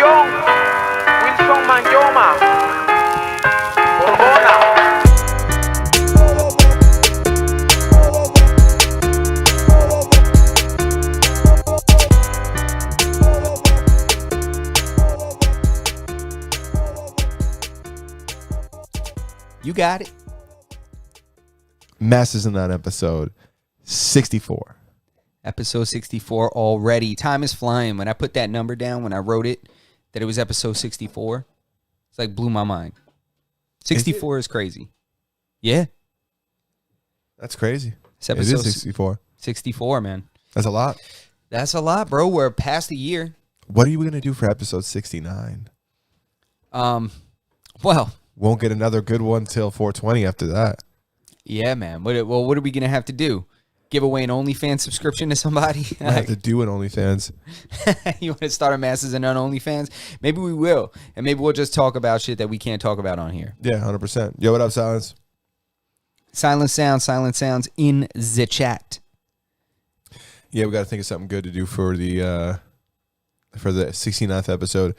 Atención, Wilson Manyoma, Borbona. You got it. Masses in that episode 64. Episode 64 already. Time is flying. When I put that number down, when I wrote it, that it was episode 64, it's like blew my mind. 64 is crazy. Yeah. That's crazy. It's episode It is 64. 64, man. That's a lot. That's a lot, bro. We're past a year. What are you going to do for episode 69? Well, Won't get another good one till 420 after that. yeah, man. What are we going to have to do? Give away an OnlyFans subscription to somebody? I have to do an OnlyFans. You want to start our masses in on OnlyFans? Maybe we will. And maybe we'll just talk about shit that we can't talk about on here. Yeah, 100%. Yo, what up, Silence? Silent sounds in the chat. Yeah, we got to think of something good to do for the 69th episode.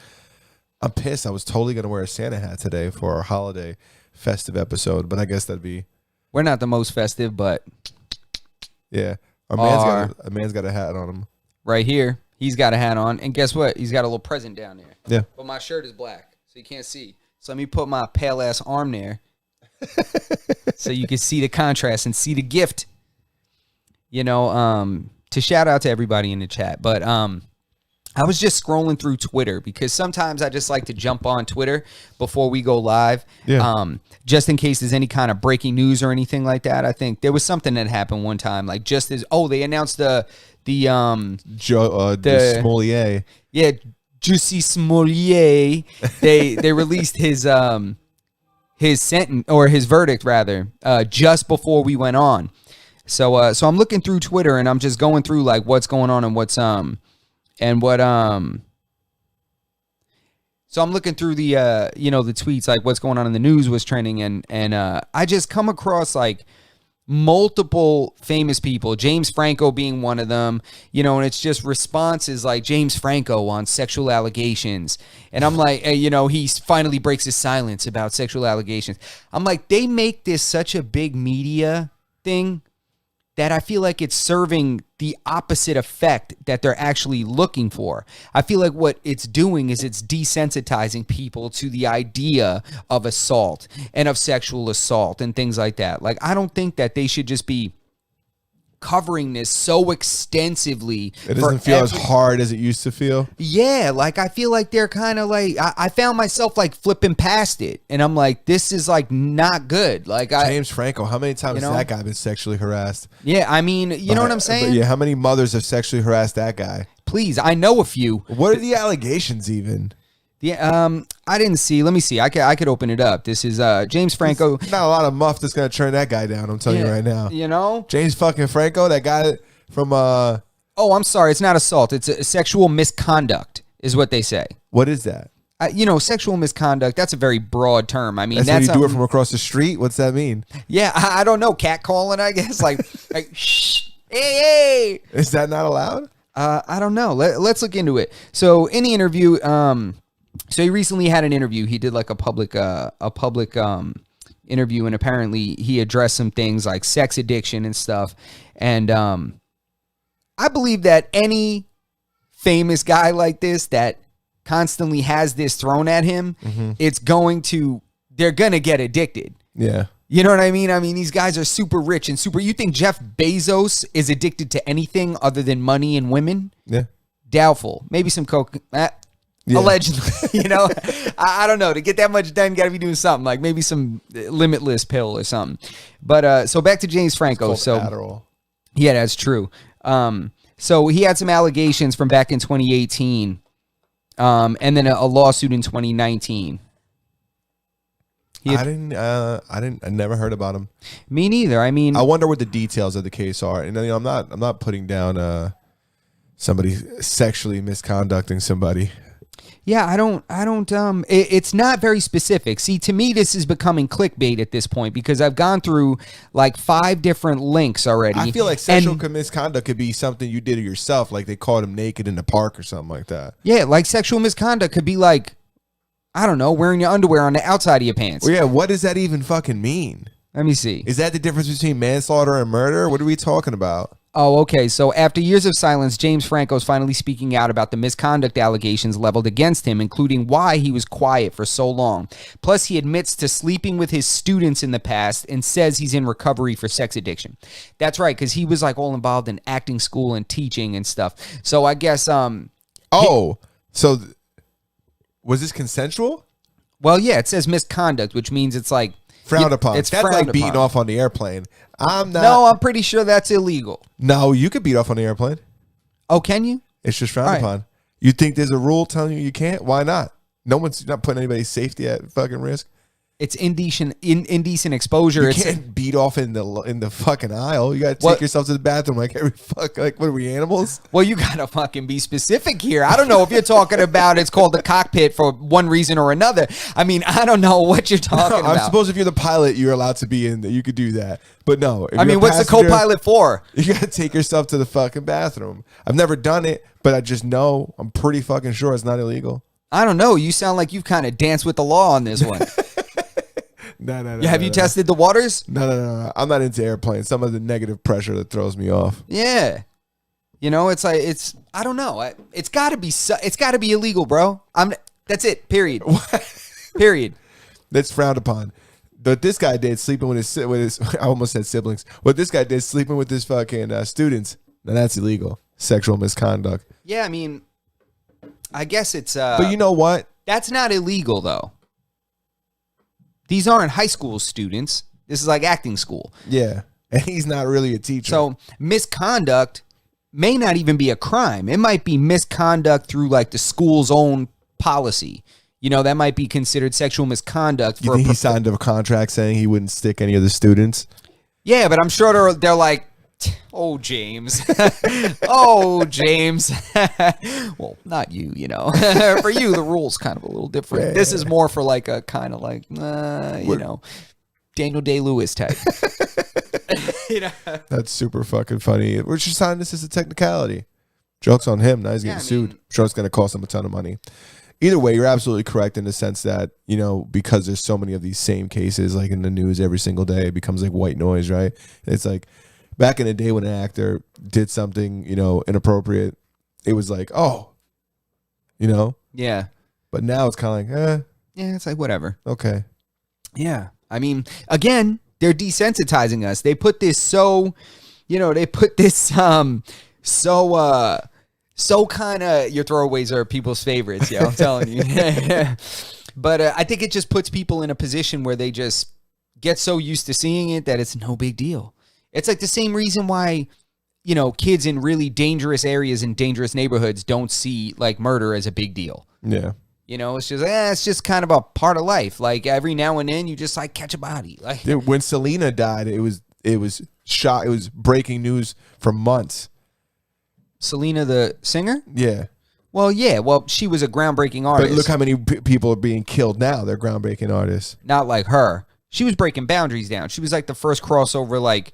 I'm pissed. I was totally going to wear a Santa hat today for our holiday festive episode, but I guess that'd be... We're not the most festive, but... Yeah. A man's got a hat on him. Right here, he's got a hat on. And guess what? He's got a little present down there. Yeah. But my shirt is black, so you can't see. So let me put my pale-ass arm there so you can see the contrast and see the gift. You know, to shout out to everybody in the chat. But I was just scrolling through Twitter because sometimes I just like to jump on Twitter before we go live. Yeah. Just in case there's any kind of breaking news or anything like that. I think there was something that happened one time, like just as they announced the Smolier. Yeah, Juicy Smolier. They released his sentence or his verdict rather just before we went on. So I'm looking through Twitter and I'm just going through like what's going on and what's So I'm looking through the the tweets, like what's going on in the news, what's trending, and I just come across like multiple famous people, James Franco being one of them, and it's just responses like James Franco on sexual allegations. And I'm like, he finally breaks his silence about sexual allegations. I'm like, they make this such a big media thing that I feel like it's serving the opposite effect that they're actually looking for. I feel like what it's doing is it's desensitizing people to the idea of assault and of sexual assault and things like that. Like, I don't think that they should just be covering this so extensively. It doesn't feel as hard as it used to feel. Yeah, like I feel like they're kind of like I found myself like flipping past it, and I'm like, this is like not good. Like James Franco, how many times has that guy been sexually harassed? Yeah, I mean, you know what I'm saying? But yeah, how many mothers have sexually harassed that guy? Please, I know a few. What are the allegations even? Yeah, I didn't see. Let me see. I could open it up. This is James Franco. There's not a lot of muff that's gonna turn that guy down. I'm telling you right now. James fucking Franco, that guy from Oh, I'm sorry. It's not assault. It's a sexual misconduct, is what they say. What is that? Sexual misconduct. That's a very broad term. I mean, that's when you do it from across the street. What's that mean? Yeah, I don't know. Catcalling, I guess. Like shh, hey. Is that not allowed? I don't know. Let's look into it. So in the interview, so he recently had an interview. He did like a public interview, and apparently he addressed some things like sex addiction and stuff. And I believe that any famous guy like this that constantly has this thrown at him, they're gonna get addicted. Yeah. You know what I mean? I mean, these guys are super rich and super. You think Jeff Bezos is addicted to anything other than money and women? Yeah. Doubtful. Maybe some coke. Yeah. Allegedly, I don't know. To get that much done, you got to be doing something like maybe some limitless pill or something. But so back to James Franco. It's called Adderall. Yeah, that's true. So he had some allegations from back in 2018, and then a lawsuit in 2019. I never heard about him. Me neither. I mean, I wonder what the details of the case are. And I'm not putting down somebody sexually misconducting somebody. Yeah, I don't, it's not very specific. See, to me, this is becoming clickbait at this point because I've gone through like 5 different links already. I feel like sexual misconduct could be something you did to yourself, like they caught him naked in the park or something like that. Yeah, like sexual misconduct could be like, I don't know, wearing your underwear on the outside of your pants. Well, yeah, what does that even fucking mean? Let me see. Is that the difference between manslaughter and murder? What are we talking about? Oh, okay. So after years of silence, James Franco is finally speaking out about the misconduct allegations leveled against him, including why he was quiet for so long. Plus, he admits to sleeping with his students in the past and says he's in recovery for sex addiction. That's right, because he was like all involved in acting school and teaching and stuff. So I guess... was this consensual? Well, yeah, it says misconduct, which means it's like... Frowned upon. It's That's frowned like beating upon. off on the airplane. I'm not. No, I'm pretty sure that's illegal. No, you could beat off on the airplane. Oh, can you? It's just frowned All right. upon. You think there's a rule telling you can't? Why not? No one's not putting anybody's safety at fucking risk. It's indecent exposure. You can't beat off in the fucking aisle. You got to take yourself to the bathroom like every fuck. Like, what are we, animals? Well, you gotta fucking be specific here. I don't know if you're talking about it's called the cockpit for one reason or another. I mean, I don't know what you're talking about. I suppose if you're the pilot, you're allowed to be in there. You could do that. But no. I mean, what's the co-pilot for? You got to take yourself to the fucking bathroom. I've never done it, but I just know. I'm pretty fucking sure it's not illegal. I don't know. You sound like you've kind of danced with the law on this one. No. Have you tested the waters? No. I'm not into airplanes. Some of the negative pressure that throws me off. Yeah. You know, it's like I don't know. It's got to be illegal, bro. That's it. Period. Period. That's frowned upon. But this guy did sleeping with his I almost said siblings. What this guy did sleeping with his fucking students. Now that's illegal. Sexual misconduct. Yeah, I mean, I guess it's But you know what? That's not illegal though. These aren't high school students. This is like acting school. Yeah. And he's not really a teacher. So misconduct may not even be a crime. It might be misconduct through like the school's own policy. You know, that might be considered sexual misconduct. You think he signed a contract saying he wouldn't stick any of the students? Yeah, but I'm sure they're like, oh, James. Oh, James. Well, not you, you know. For you, the rule's kind of a little different. Yeah. This is more for like a kind of like, you know, Daniel Day-Lewis type. You know? That's super fucking funny. We're just signing this as a technicality. Joke's on him. Now he's getting sued. Sure, it's going to cost him a ton of money. Either way, you're absolutely correct in the sense that, you know, because there's so many of these same cases like in the news every single day, it becomes like white noise, right? It's like back in the day when an actor did something, you know, inappropriate, it was like, oh, you know? Yeah. But now it's kind of like, Yeah, it's like whatever. okay. Yeah. I mean, again, they're desensitizing us. They put this so kind of, your throwaways are people's favorites, yeah, I'm telling you. But I think it just puts people in a position where they just get so used to seeing it that it's no big deal. It's like the same reason why, you know, kids in really dangerous areas and dangerous neighborhoods don't see like murder as a big deal. Yeah. You know, it's just kind of a part of life. Like every now and then you just like catch a body. Like Dude, when Selena died, it was shot. It was breaking news for months. Selena, the singer? Yeah. Well, yeah. Well, she was a groundbreaking artist. But look how many people are being killed now. They're groundbreaking artists. Not like her. She was breaking boundaries down. She was like the first crossover, like,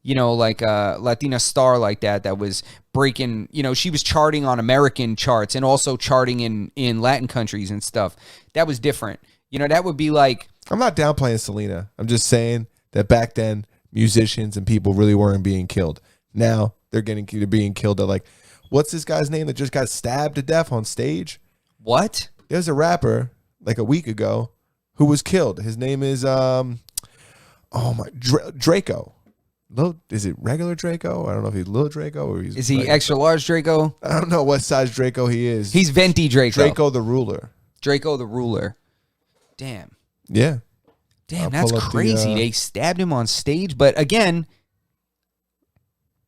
you know, like a Latina star like that was breaking, you know, she was charting on American charts and also charting in Latin countries and stuff. That was different. You know, that would be like. I'm not downplaying Selena. I'm just saying that back then, musicians and people really weren't being killed. Now they're being killed at like, what's this guy's name that just got stabbed to death on stage? What? There's a rapper like a week ago who was killed. His name is Draco. Is it regular Draco? I don't know if he's little Draco or he's. Is he extra large Draco? I don't know what size Draco he is. He's venti Draco. Draco the Ruler. Draco the Ruler. Damn. Yeah. Damn, I'll that's pull up crazy. They stabbed him on stage, but again,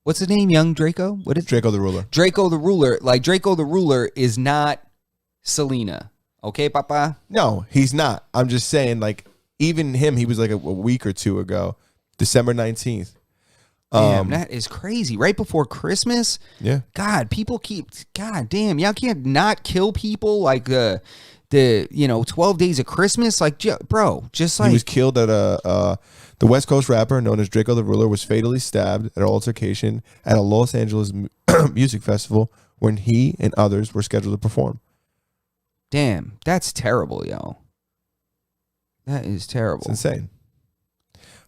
what's the name? Young Draco? What is Draco the Ruler? Draco the Ruler. Like Draco the Ruler is not Selena. Okay, Papa? No, he's not. I'm just saying, like, even him, he was like a week or two ago, December 19th. Damn, that is crazy. Right before Christmas? Yeah. God, people keep, God damn, y'all can't not kill people like the 12 days of Christmas. Like, bro, just like. He was killed at the West Coast rapper known as Draco the Ruler was fatally stabbed at an altercation at a Los Angeles music festival when he and others were scheduled to perform. Damn, that's terrible, yo. That is terrible. It's insane.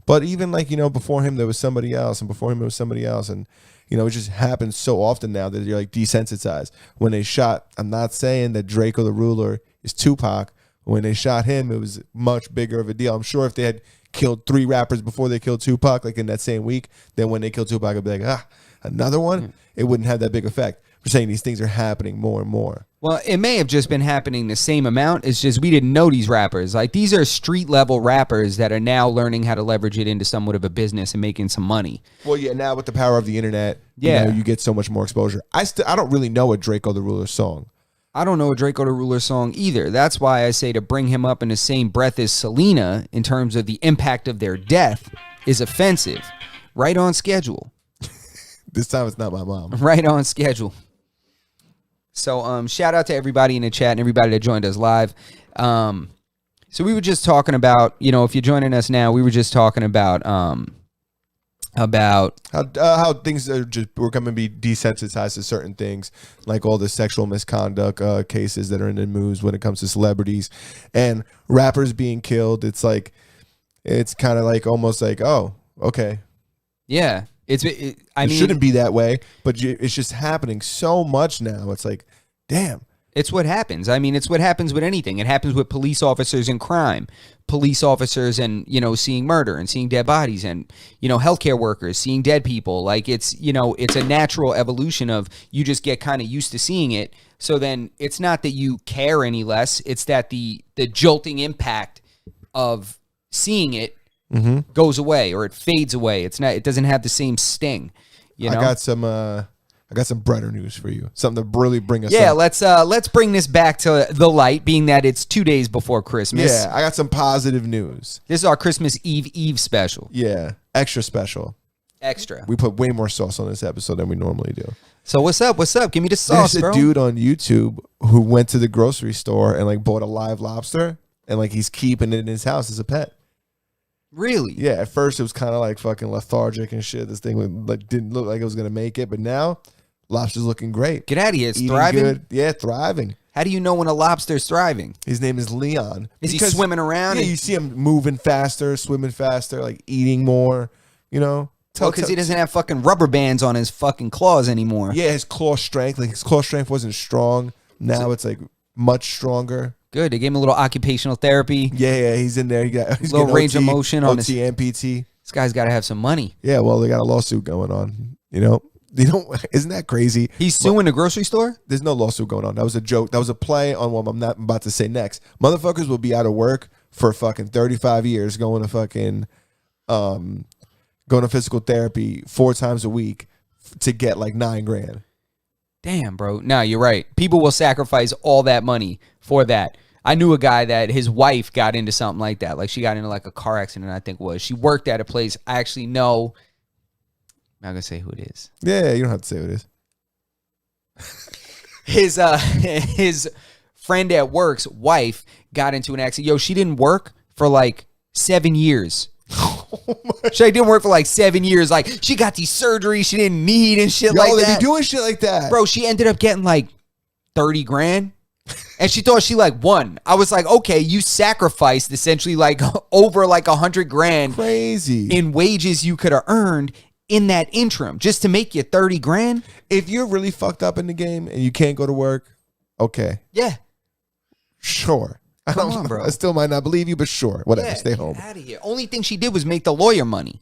But even like, before him, there was somebody else, and before him, there was somebody else. And, it just happens so often now that you're like desensitized. When they shot, I'm not saying that Draco the Ruler is Tupac. When they shot him, it was much bigger of a deal. I'm sure if they had killed 3 rappers before they killed Tupac, like in that same week, then when they killed Tupac, I'd be like, another one? It wouldn't have that big effect. We're saying these things are happening more and more. Well, it may have just been happening the same amount. It's just we didn't know these rappers. Like, these are street level rappers that are now learning how to leverage it into somewhat of a business and making some money. Well, yeah, now with the power of the internet, Yeah. you get so much more exposure. I don't really know a Draco the Ruler song. I don't know a Draco the Ruler song either. That's why I say to bring him up in the same breath as Selena in terms of the impact of their death is offensive. Right on schedule. This time it's not my mom. Right on schedule. So shout out to everybody in the chat and everybody that joined us live. So we were just talking about, if you're joining us now, we were just talking about how things are we're going to be desensitized to certain things, like all the sexual misconduct cases that are in the news when it comes to celebrities and rappers being killed. It's like, it's kind of like almost like, oh, okay. Yeah. It shouldn't be that way, but it's just happening so much now. It's like, damn. It's what happens. I mean, it's what happens with anything. It happens with police officers and crime, police officers and, seeing murder and seeing dead bodies and, healthcare workers seeing dead people. Like it's a natural evolution of you just get kind of used to seeing it. So then it's not that you care any less. It's that the jolting impact of seeing it goes away or it fades away. It doesn't have the same sting. I got some brighter news for you. Something to really bring us up. Let's bring this back to the light, being that it's 2 days before Christmas. Yeah, I got some positive news. This is our Christmas Eve special. Yeah, extra special. Extra. We put way more sauce on this episode than we normally do. So what's up? Give me the sauce, There's bro. a dude on YouTube who went to the grocery store and like bought a live lobster and like he's keeping it in his house as a pet. Really? Yeah, at first it was kind of like fucking lethargic and shit. This thing didn't look like it was going to make it, but now lobster's looking great. Get out of here. It's Eating thriving? good. Yeah, thriving. How do you know when a lobster's thriving? His name is Leon. Is he swimming around? Yeah, you see him moving faster, swimming faster, like eating more, because he doesn't have fucking rubber bands on his fucking claws anymore. Yeah, his claw strength wasn't strong. Now it's like much stronger. Good. They gave him a little occupational therapy. Yeah, he's in there. He's little range of motion on his MPT. This guy's got to have some money. Yeah, well, they got a lawsuit going on. Isn't that crazy? He's suing the grocery store? There's no lawsuit going on. That was a joke. That was a play on what I'm not about to say next. Motherfuckers will be out of work for fucking 35 years going to physical therapy 4 times a week to get like $9,000. Damn, bro. No, you're right. People will sacrifice all that money for that. I knew a guy that his wife got into something like that. Like she got into like a car accident, I think it was. She worked at a place. I actually know. I'm not going to say who it is. Yeah, you don't have to say who it is. His friend at work's wife got into an accident. Yo, she didn't work for like 7 years. She didn't work for like 7 years. Like she got these surgeries she didn't need and shit like that. They be doing shit like that. Bro, she ended up getting like 30 grand. And she thought she like won. I was like, okay, you sacrificed essentially like over like 100 grand. Crazy. In wages you could have earned in that interim just to make you 30 grand. If you're really fucked up in the game and you can't go to work, okay. Yeah. Sure. Come on, bro. I still might not believe you, but sure. Whatever. Yeah, stay home. Get out of here. Only thing she did was make the lawyer money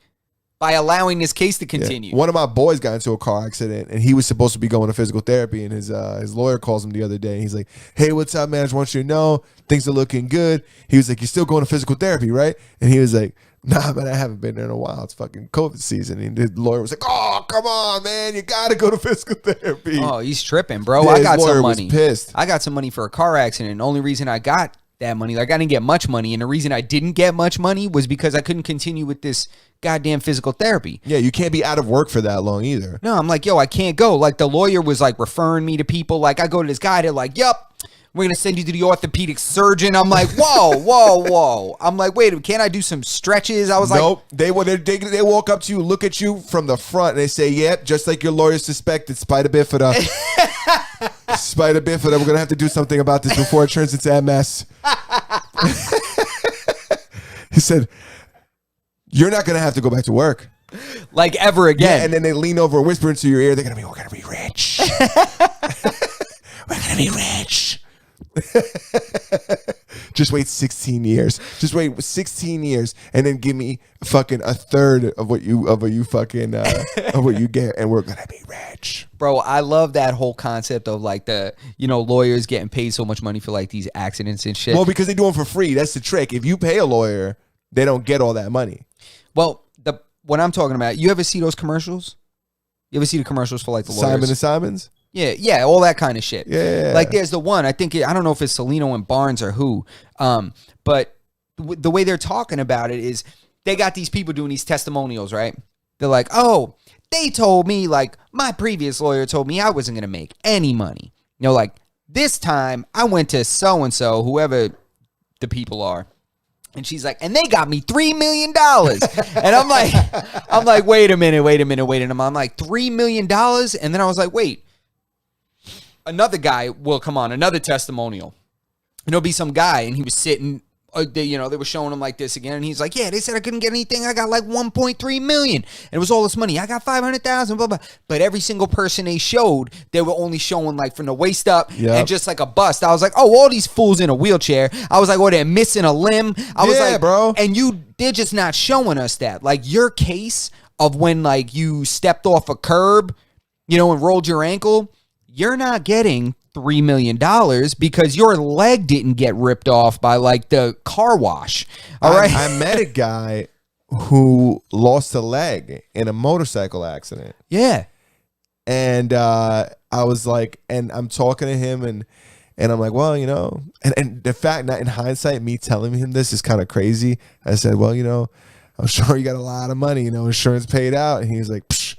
by allowing this case to continue. Yeah. One of my boys got into a car accident and he was supposed to be going to physical therapy and his lawyer calls him the other day and he's like, hey, what's up, man? I just want you to know things are looking good. He was like, you're still going to physical therapy, right? And he was like, nah, man, I haven't been there in a while. It's fucking COVID season. And the lawyer was like, oh, come on, man. You got to go to physical therapy. Oh, he's tripping, bro. Yeah, I got some was money. pissed. I got some money for a car accident. The only reason I got that money. Like, I didn't get much money. And the reason I didn't get much money was because I couldn't continue with this goddamn physical therapy. Yeah, you can't be out of work for that long either. No, I'm like, yo, I can't go. Like, the lawyer was like referring me to people. Like, I go to this guy, they're like, yup, we're going to send you to the orthopedic surgeon. I'm like, whoa. I'm like, wait, can't I do some stretches? I was Nope. They walk up to you, look at you from the front, and they say, yep, just like your lawyer suspected, spider bifida. Spider bifida. We're going to have to do something about this before it turns into MS. He said, you're not going to have to go back to work. like ever again. Yeah, and then they lean over and whisper into your ear, we're going to be rich. We're going to be rich. Just wait 16 years. Just wait 16 years, and then give me fucking a third of what you fucking of what you get, and we're gonna be rich, Bro, I love that whole concept of like the lawyers getting paid so much money for like these accidents and shit. Well, because they do them for free. That's the trick. If you pay a lawyer, they don't get all that money. Well, what I'm talking about, you ever see those commercials? You ever see the commercials for like the lawyers? Simon and Simons. Yeah, all that kind of shit. Yeah. Like there's the one, I don't know if it's Celino and Barnes or who, but the way they're talking about it is they got these people doing these testimonials, right? They're like, oh, they told me, like, my previous lawyer told me I wasn't going to make any money. Like, this time I went to so-and-so, whoever the people are. And she's like, and they got me $3 million. And I'm like, wait a minute. And I'm like, $3 million? And then I was like, wait. Another guy will come on, another testimonial. And there'll be some guy, and he was sitting, they were showing him like this again. And he's like, yeah, they said I couldn't get anything. I got like 1.3 million. And it was all this money. I got 500,000, blah, blah. But every single person they showed, they were only showing like from the waist up and just like a bust. I was like, oh, all these fools in a wheelchair. I was like, oh, they're missing a limb. I was like, bro. And they're just not showing us that. Like your case of when like you stepped off a curb, and rolled your ankle, you're not getting $3 million because your leg didn't get ripped off by like the car wash. All right. I met a guy who lost a leg in a motorcycle accident. Yeah. And I was like, and I'm talking to him and I'm like, well, and the fact that in hindsight, me telling him this is kind of crazy. I said, well, I'm sure you got a lot of money, insurance paid out. And he's like, psh.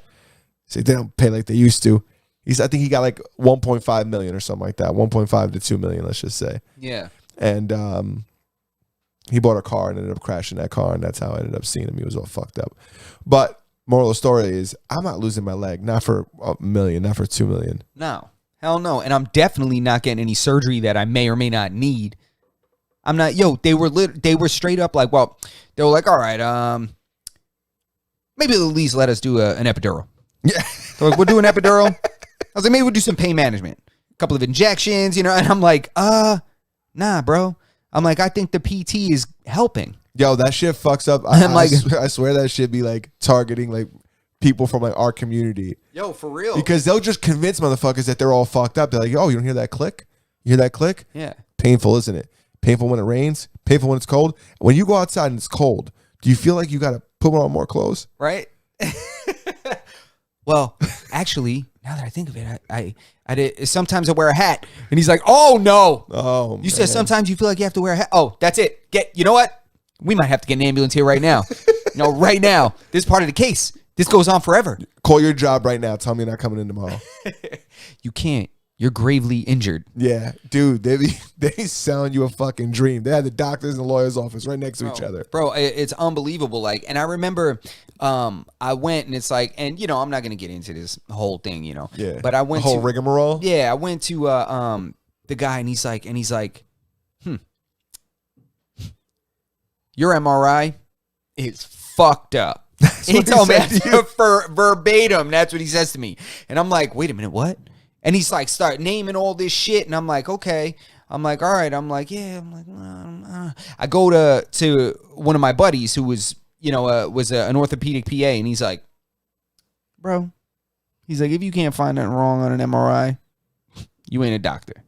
He's like, they don't pay like they used to. I think he got like 1.5 million or something like that. 1.5 to 2 million, let's just say. Yeah. And he bought a car and ended up crashing that car, and that's how I ended up seeing him. He was all fucked up. But moral of the story is, I'm not losing my leg, not for $1 million, not for 2 million. No. Hell no. And I'm definitely not getting any surgery that I may or may not need. I'm not, they were straight up like, well, they were like, all right, maybe at least let us do an epidural. Yeah. So like, we'll do an epidural. I was like, maybe we'll do some pain management, a couple of injections, and I'm like, nah, bro. I'm like, I think the PT is helping. Yo, that shit fucks up. I swear that shit be like targeting like people from like our community. Yo, for real. Because they'll just convince motherfuckers that they're all fucked up. They're like, oh, you don't hear that click? You hear that click? Yeah. Painful, isn't it? Painful when it rains, painful when it's cold. When you go outside and it's cold, do you feel like you got to put on more clothes? Right? Well, actually, now that I think of it, I did, sometimes I wear a hat. And he's like, oh, no. Oh, you said sometimes you feel like you have to wear a hat. Oh, that's it. You know what? We might have to get an ambulance here right now. Right now. This is part of the case. This goes on forever. Call your job right now. Tell me you're not coming in tomorrow. You can't. You're gravely injured. Yeah, dude, they selling you a fucking dream. They had the doctors and the lawyer's office right next to each other. Bro, it's unbelievable. Like, and I remember I went and it's like, and I'm not gonna get into this whole thing, Yeah. But I went the whole rigmarole. Yeah, I went to the guy and he's like, your MRI is fucked up. He told me verbatim. That's what he says to me. And I'm like, wait a minute, what? And he's like, start naming all this shit. And I'm like, okay. I'm like, all right. I'm like, yeah. I'm like, I go to one of my buddies who was, an orthopedic PA. And he's like, bro, he's like, if you can't find nothing wrong on an MRI, you ain't a doctor.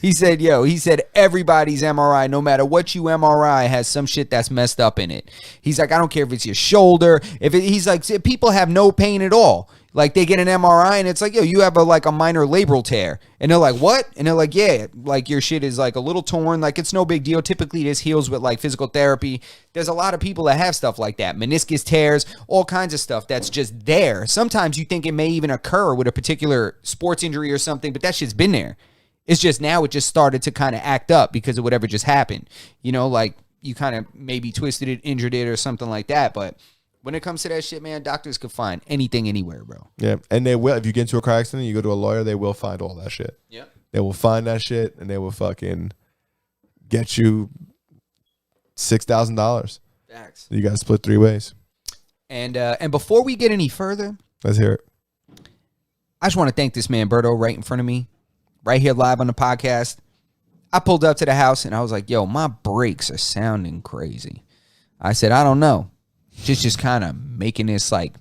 He said everybody's MRI, no matter what you MRI, has some shit that's messed up in it. He's like, I don't care if it's your shoulder. He's like, people have no pain at all. Like, they get an MRI and it's like, yo, you have a minor labral tear. And they're like, what? And they're like, yeah, like your shit is like a little torn. Like, it's no big deal. Typically, this heals with like physical therapy. There's a lot of people that have stuff like that. Meniscus tears, all kinds of stuff that's just there. Sometimes you think it may even occur with a particular sports injury or something, but that shit's been there. It's just now it just started to kind of act up because of whatever just happened. You know, like you kind of maybe twisted it, injured it or something like that. But when it comes to that shit, man, doctors could find anything anywhere, bro. Yeah, and they will. If you get into a car accident, you go to a lawyer, they will find all that shit. Yep. They will find that shit, and they will fucking get you $6,000. Facts. You got to split 3 ways. And before we get any further, Let's hear it. I just want to thank this man, Berto, right in front of me, right here live on the podcast. I pulled up to the house, and I was like, yo, my brakes are sounding crazy. I said, I don't know. Just kind of making this like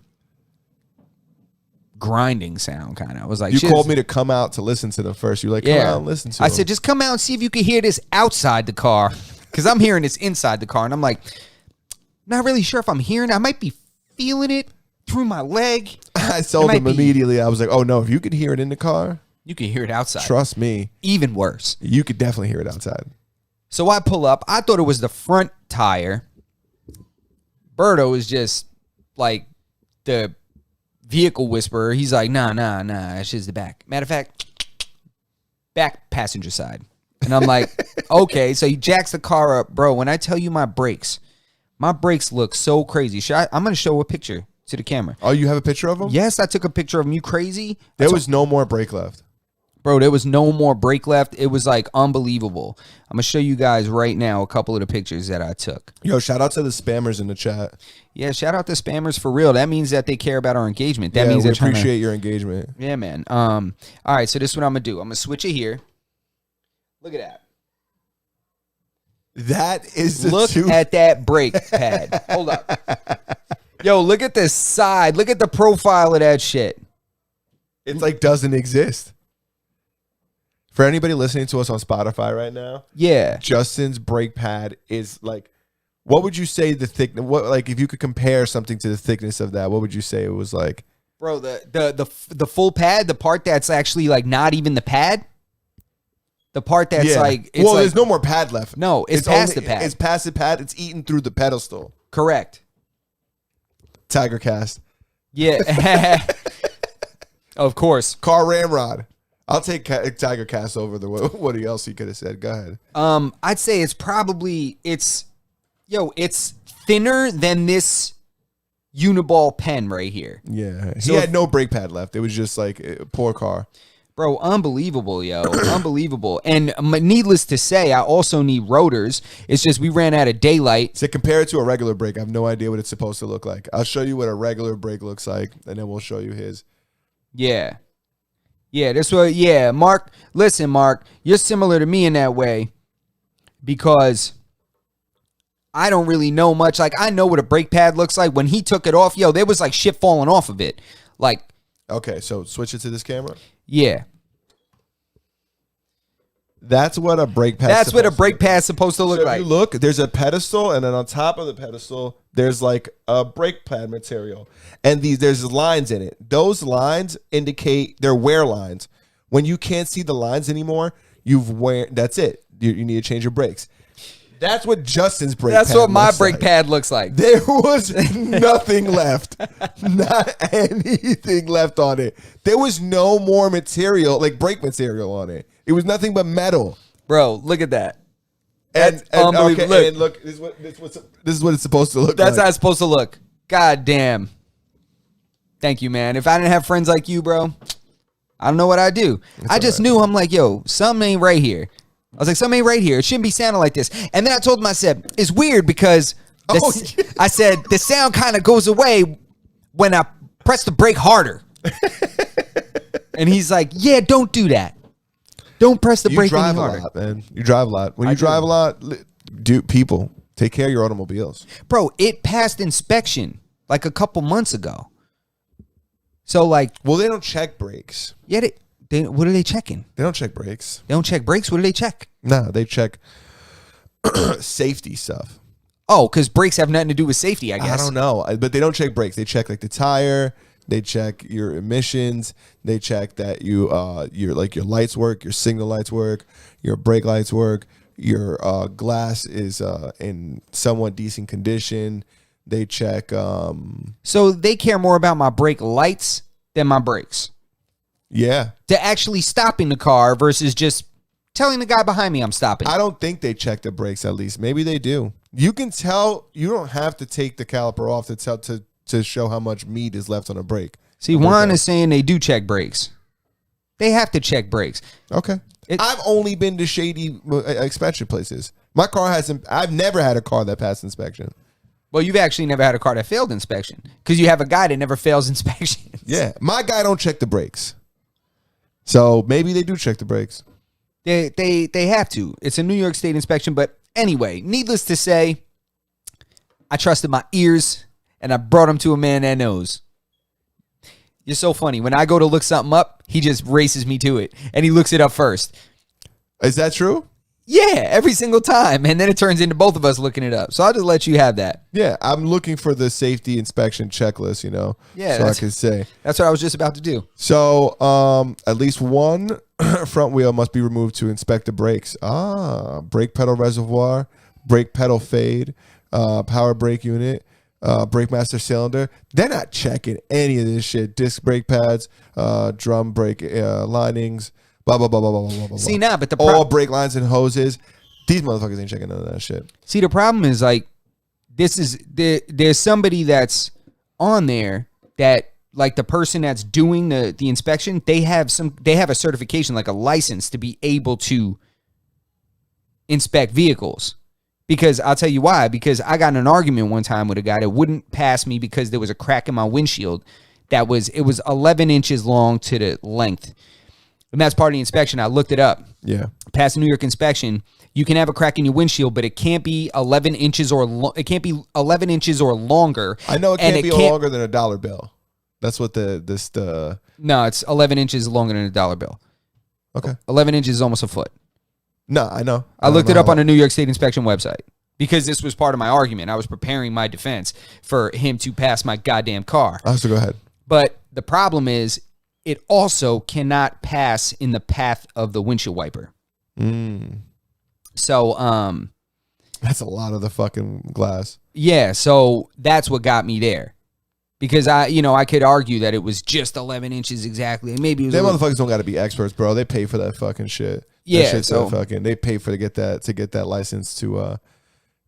grinding sound kind of. I was like, you called me to come out to listen to them first. You're like, come out and listen to them. I said, just come out and see if you can hear this outside the car. Because I'm hearing this inside the car. And I'm like, not really sure if I'm hearing it. I might be feeling it through my leg. I told him immediately. I was like, oh no, if you could hear it in the car, you can hear it outside. Trust me. Even worse. You could definitely hear it outside. So I pull up. I thought it was the front tire. Berto is just like the vehicle whisperer. He's like, nah, that's just the back. Matter of fact, back passenger side. And I'm like, okay. So he jacks the car up. Bro, when I tell you my brakes look so crazy. I'm going to show a picture to the camera. Oh, you have a picture of them? Yes, I took a picture of him. You crazy? There was no more brake left. Bro, there was no more brake left. It was like unbelievable. I'm going to show you guys right now a couple of the pictures that I took. Yo, shout out to the spammers in the chat. Yeah, shout out to spammers for real. That means that they care about our engagement. That means we they're appreciate your engagement. Yeah, man. All right, so this is what I'm going to do. I'm going to switch it here. Look at that. That is the Look at that brake pad. Hold up. Yo, look at this side. Look at the profile of that shit. It's like doesn't exist. For anybody listening to us on Spotify right now, yeah, Justin's brake pad is like, what would you say the thickness? What, like, if you could compare something to the thickness of that, what would you say it was like? Bro, the full pad, the part that's actually like not even the pad, the part that's like, it's well, like, there's no more pad left. No, it's past the pad. It's past the pad. It's eaten through the pedestal. Correct. Tiger cast. Yeah, of course. Car ramrod. I'll take Tiger Cast over the what else he could have said. Go ahead. I'd say it's probably it's thinner than this Uniball pen right here. Yeah, he had no brake pad left. It was just like a poor car. Bro, unbelievable, yo. Unbelievable. And needless to say, I also need rotors. It's just we ran out of daylight. So compare it to a regular brake. I have no idea what it's supposed to look like. I'll show you what a regular brake looks like, and then we'll show you his. Yeah. Yeah, that's what, yeah. Mark, listen, Mark, you're similar to me in that way because I don't really know much. Like, I know what a brake pad looks like. When he took it off, yo, there was like shit falling off of it. Like, okay, so switch it to this camera. Yeah. That's what a brake pad. That's what a brake pad's supposed to look like. If you look, there's a pedestal, and then on top of the pedestal, there's like a brake pad material, and there's lines in it. Those lines indicate they're wear lines. When you can't see the lines anymore, that's it. You need to change your brakes. That's what Justin's brake pad looks like. That's what my brake pad looks like. There was nothing left. Not anything left on it. There was no more material, like brake material on it. It was nothing but metal. Bro, look at that. And unbelievable. Okay, and look, this is what it's supposed to look like. That's how it's supposed to look. God damn. Thank you, man. If I didn't have friends like you, bro, I don't know what I'd do. I just knew, I'm like, yo, something ain't right here. I was like, something ain't right here. It shouldn't be sounding like this. And then I told him, I said, it's weird because I said, the sound kind of goes away when I press the brake harder. And he's like, yeah, don't do that. Don't press the brake any harder. You drive a lot, man. You drive a lot. When you drive a lot, people, take care of your automobiles. Bro, it passed inspection like a couple months ago. So like, well, they don't check brakes. Yeah, What are they checking? They don't check brakes. They don't check brakes. What do they check? No, they check safety stuff. Oh, because brakes have nothing to do with safety, I guess. I don't know, but they don't check brakes. They check like the tire. They check your emissions. They check that your lights work, your signal lights work, your brake lights work, your glass is in somewhat decent condition. They check. So they care more about my brake lights than my brakes. Yeah. To actually stopping the car versus just telling the guy behind me I'm stopping. I don't think they check the brakes. At least maybe they do. You can tell. You don't have to take the caliper off to tell to show how much meat is left on a brake. See, Juan is saying they do check brakes. They have to check brakes. Okay. I've only been to shady inspection places. My car hasn't. I've never had a car that passed inspection. Well, you've actually never had a car that failed inspection because you have a guy that never fails inspection. Yeah, my guy don't check the brakes. So maybe they do check the brakes. They have to. It's a New York State inspection. But anyway, needless to say, I trusted my ears and I brought him to a man that knows. You're so funny. When I go to look something up, he just races me to it and he looks it up first. Is that true? Yeah, every single time. And then it turns into both of us looking it up. So I'll just let you have that. Yeah, I'm looking for the safety inspection checklist, Yeah, so I can say. That's what I was just about to do. So at least one front wheel must be removed to inspect the brakes. Brake pedal reservoir, brake pedal fade, power brake unit, brake master cylinder. They're not checking any of this shit. Disc brake pads, drum brake linings, blah, blah, blah, blah, blah, blah, blah. See, now, but all brake lines and hoses. These motherfuckers ain't checking none of that shit. See, the problem is like there's somebody that's on there that like the person that's doing the inspection, they have a certification, like a license to be able to inspect vehicles. Because I'll tell you why. Because I got in an argument one time with a guy that wouldn't pass me because there was a crack in my windshield. It was 11 inches long to the length. And that's part of the inspection. I looked it up. Yeah. Past a New York inspection, you can have a crack in your windshield, but it can't be 11 inches or it can't be 11 inches or longer. I know it can't be longer than a dollar bill. That's what the No, it's 11 inches longer than a dollar bill. Okay. 11 inches is almost a foot. No, I know. I looked it up on the New York State inspection website because this was part of my argument. I was preparing my defense for him to pass my goddamn car. So go ahead. But the problem is it also cannot pass in the path of the windshield wiper. So, that's a lot of the fucking glass. Yeah, so that's what got me there. Because I could argue that it was just 11 inches exactly. And maybe it was Them motherfuckers don't got to be experts, bro. They pay for that fucking shit. Yeah, so they pay to get that license to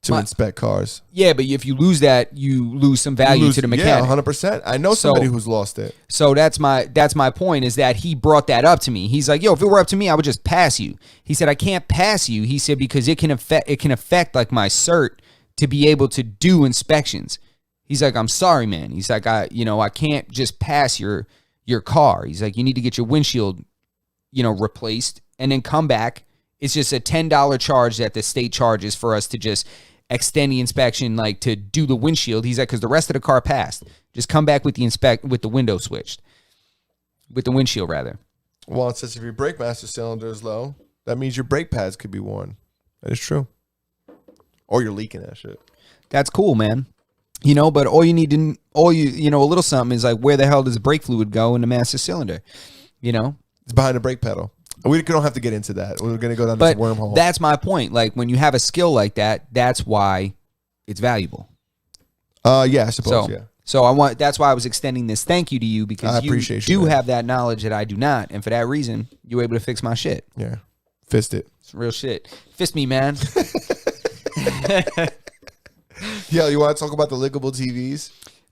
inspect cars. Yeah, but if you lose that, you lose some value to the mechanic. Yeah, 100%. I know somebody who's lost it. So that's my point is that he brought that up to me. He's like, "Yo, if it were up to me, I would just pass you." He said, "I can't pass you." He said because it can affect like my cert to be able to do inspections. He's like, "I'm sorry, man." He's like, I can't just pass your car." He's like, "You need to get your windshield, replaced and then come back. It's just a $10 charge that the state charges for us to just extend the inspection, like to do the windshield." He's like, "Because the rest of the car passed. Just come back with the window switched, with the windshield rather." Well, it says if your brake master cylinder is low, that means your brake pads could be worn. That is true. Or you're leaking that shit. That's cool, man. But all you need to, a little something is like, where the hell does the brake fluid go in the master cylinder? It's behind the brake pedal. We don't have to get into that. We're going to go down this wormhole. That's my point. Like when you have a skill like that, that's why it's valuable. Yeah, I suppose. So that's why I was extending this thank you to you because I appreciate you man. have that knowledge that I do not, and for that reason, you were able to fix my shit. Yeah, fist it. It's real shit. Fist me, man. Yeah, you want to talk about the Lickable TVs?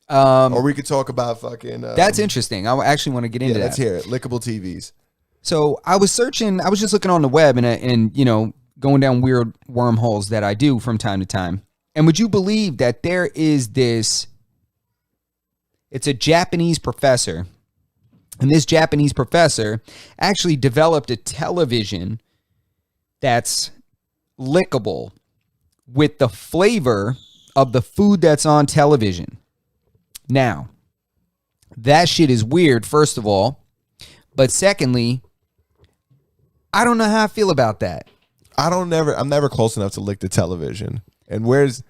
Or we could talk about fucking... that's interesting. I actually want to get into that. Let's hear it. Lickable TVs. So I was just looking on the web and going down weird wormholes that I do from time to time. And would you believe that there is this... It's a Japanese professor. And this Japanese professor actually developed a television that's lickable with the flavor of the food that's on television. Now, that shit is weird, first of all. But secondly, I don't know how I feel about that. I'm never close enough to lick the television. And where's,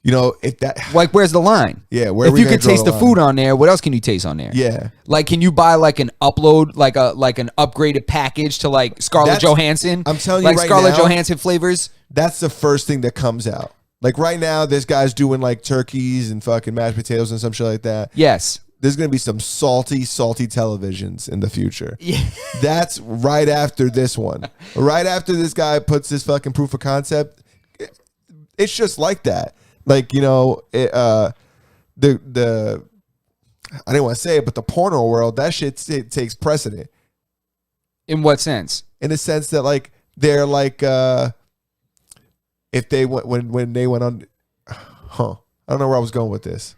you know, if that, Like, where's the line? yeah, where If you can taste the food on there, what else can you taste on there? Yeah. Like, can you buy like an upload, like an upgraded package to like Scarlett Johansson? I'm telling you like right Scarlett now, Johansson flavors. That's the first thing that comes out. Like right now, there's guys doing like turkeys and fucking mashed potatoes and some shit like that. Yes. There's going to be some salty televisions in the future. Yeah. That's right after this one. Right after this guy puts this fucking proof of concept, it's just like that. Like, you know, I didn't want to say it, but the porno world, that shit it takes precedent. In what sense? In the sense that like they're like if they went when they went on, I don't know where I was going with this.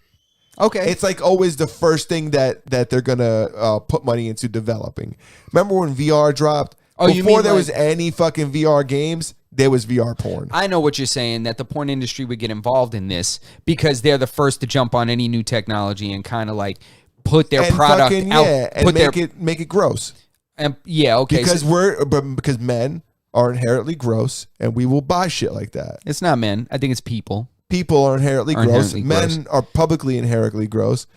Okay. It's like always the first thing that they're gonna put money into developing. Remember when VR dropped? Oh, you Before mean there like- was any fucking VR games, there was VR porn. I know what you're saying, that the porn industry would get involved in this because they're the first to jump on any new technology and kind of like put their And product fucking, out. yeah, and put make it gross. yeah, okay. Because so because men are inherently gross, and we will buy shit like that. it's not men. I think it's people. People are inherently gross. Inherently Men are publicly inherently gross,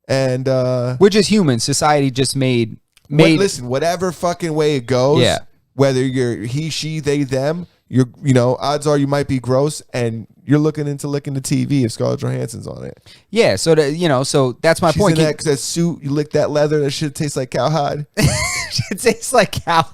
and We're just humans. Society just made. listen, whatever fucking way it goes, Yeah. whether you're he, she, they, them, you know, odds are you might be gross, and you're looking into licking the TV if Scarlett Johansson's on it. Yeah, so so that's my She's point. in that suit, you lick that leather, that shit tastes like cowhide. Shit tastes like cow.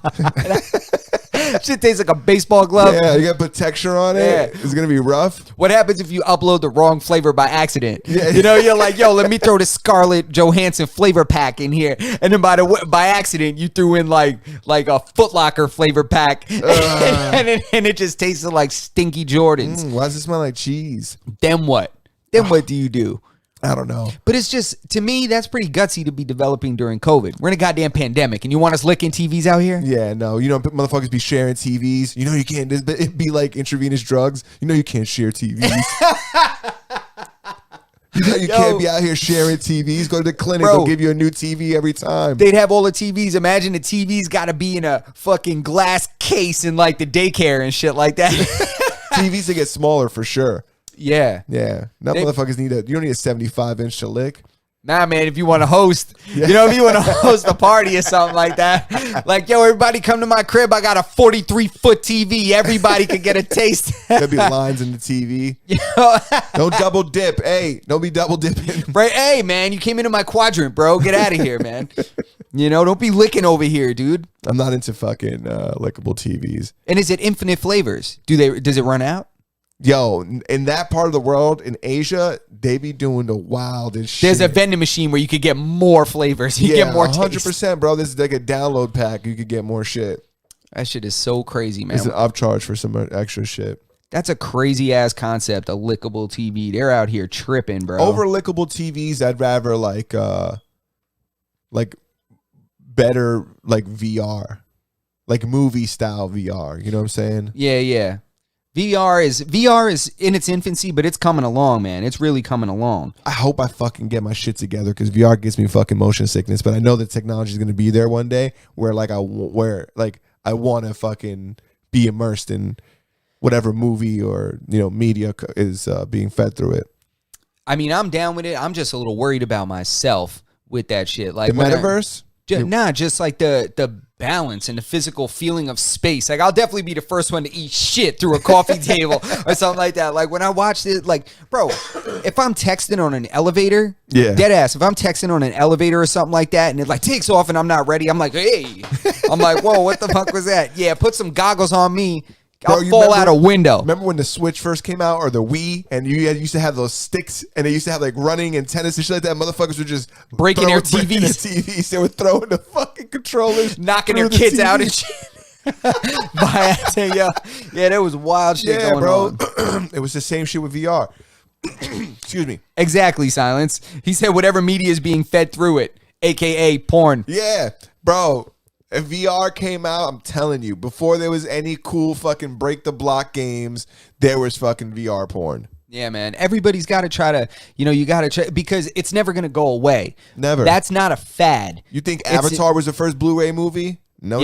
Shit tastes like a baseball glove. Yeah, you gotta put texture on it. Yeah. It's gonna be rough. What happens if you upload the wrong flavor by accident? Yeah. You know, you're like, yo, let me throw the Scarlett Johansson flavor pack in here, and then by accident you threw in like a Foot Locker flavor pack, and it just tasted like stinky Jordans. Why does it smell like cheese? Then what? Then what do you do? I don't know. But it's just, to me, that's pretty gutsy to be developing during COVID. We're in a goddamn pandemic, and you want us licking TVs out here? Yeah, no, you know, motherfuckers be sharing TVs. You know, you can't. It'd be like intravenous drugs. You know, you can't share TVs. You know, you can't be out here sharing TVs. Go to the clinic. Bro, They'll give you a new TV every time. They'd have all the TVs. Imagine the TV's got to be in a fucking glass case in like the daycare and shit like that. TVs that get smaller for sure. Yeah. Yeah, now motherfuckers need you don't need a 75-inch to lick. Nah, man, if you want to host, you know, if you want to host a party or something like that, like, yo, everybody come to my crib. I got a 43-foot TV. Everybody could get a taste. There'll be lines in the TV. Don't double dip. Hey, don't be double dipping. Right? Hey, man, you came into my quadrant, bro. Get out of here, man. You know, don't be licking over here, dude. I'm not into fucking lickable TVs. And is it infinite flavors? Does it run out? Yo, in that part of the world, in Asia, they be doing the wildest shit. There's a vending machine where you could get more flavors. You get more taste. 100%, bro. This is like a download pack. You could get more shit. That shit is so crazy, man. It's an upcharge for some extra shit. That's a crazy ass concept, a lickable TV. They're out here tripping, bro. Over lickable TVs, I'd rather like better like VR, like movie style VR. You know what I'm saying? Yeah. VR is in its infancy, but it's coming along, man. It's really coming along. I hope I fucking get my shit together because VR gives me fucking motion sickness. But I know that technology is going to be there one day where I want to fucking be immersed in whatever movie or media is being fed through it. I mean, I'm down with it. I'm just a little worried about myself with that shit. Like The metaverse? Just like the balance and the physical feeling of space. Like, I'll definitely be the first one to eat shit through a coffee table or something like that. Like, when I watch it, like, bro, if I'm texting on an elevator, dead ass, if I'm texting on an elevator or something like that and it like takes off and I'm not ready, I'm like, hey. I'm like, whoa, what the fuck was that? Yeah, put some goggles on me. I'll fall out a window. Remember when the Switch first came out, or the Wii, and you used to have those sticks, and they used to have like running and tennis and shit like that? Motherfuckers would just breaking their TVs. They were throwing the fucking controllers, knocking their kids out and shit. By accident, yeah, there was wild shit going on. It was the same shit with VR. Excuse me. Exactly, Silence. He said whatever media is being fed through it, aka porn. Yeah, bro. If VR came out, I'm telling you, before there was any cool fucking break the block games, there was fucking VR porn. Yeah, man. Everybody's got to try to, you got to try, because it's never going to go away. Never. That's not a fad. You think Avatar was the first Blu-ray movie? No.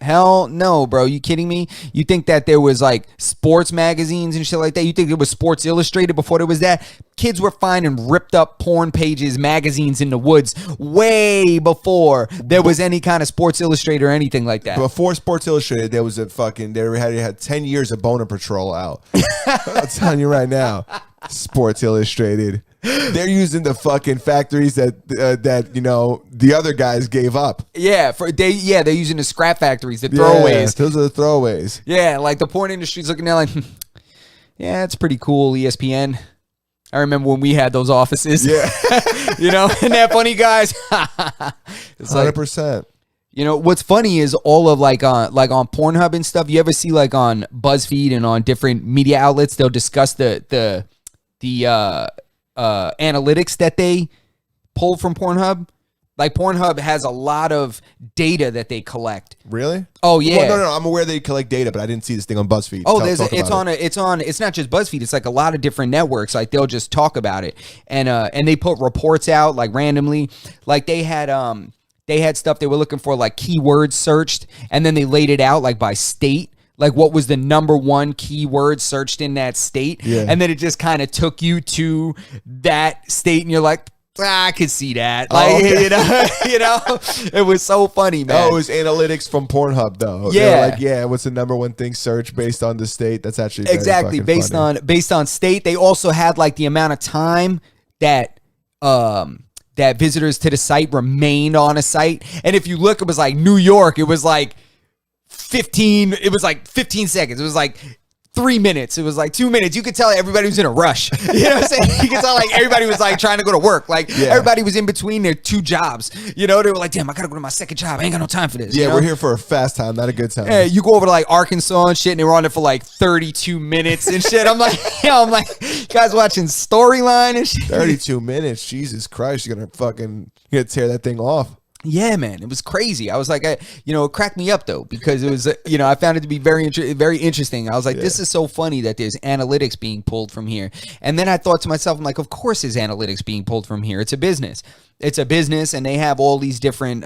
Hell no, bro. You kidding me? You think that there was like sports magazines and shit like that? You think it was Sports Illustrated before there was that? Kids were finding ripped up porn pages, magazines in the woods way before there was any kind of Sports Illustrated or anything like that. Before Sports Illustrated, there was they had 10 years of Boner Patrol out. I'm telling you right now, Sports Illustrated. They're using the fucking factories that the other guys gave up. Yeah, they're using the scrap factories, the throwaways. Those are the throwaways. Yeah, like the porn industry's looking down like, yeah, it's pretty cool, ESPN. I remember when we had those offices. Yeah. Isn't that funny, guys? It's 100%. What's funny is all of like on Pornhub and stuff. You ever see like on BuzzFeed and on different media outlets, they'll discuss the analytics that they pulled from Pornhub. Like Pornhub has a lot of data that they collect. Really? Oh yeah. Well, no. I'm aware they collect data, but I didn't see this thing on BuzzFeed. Oh, it's not just BuzzFeed. It's like a lot of different networks. Like they'll just talk about it, and they put reports out like randomly. Like they had stuff they were looking for like keywords searched, and then they laid it out like by state. Like what was the number one keyword searched in that state. Yeah. And then it just kind of took you to that state and you're like, I could see that. Like, it was so funny, man. Oh, it was analytics from Pornhub though. Yeah. They're like, what's the number one thing searched based on the state? That's actually very exactly based funny. based on state. They also had like the amount of time that visitors to the site remained on a site. And if you look, it was like New York, it was like 15 seconds. It was like 3 minutes. It was like 2 minutes. You could tell everybody was in a rush. You know what I'm saying? You could tell like everybody was like trying to go to work. Like everybody was in between their two jobs. They were like, damn, I gotta go to my second job. I ain't got no time for this. Yeah, we're here for a fast time, not a good time. Yeah, you go over to like Arkansas and shit, and they were on it for like 32 minutes and shit. I'm like, you guys watching Storyline and shit. 32 minutes. Jesus Christ, you're gonna tear that thing off. Yeah, man, it was crazy. I was like, it cracked me up though, because it was, I found it to be very interesting. I was like, this is so funny that there's analytics being pulled from here. And then I thought to myself, I'm like, of course there's analytics being pulled from here. It's a business. And they have all these different,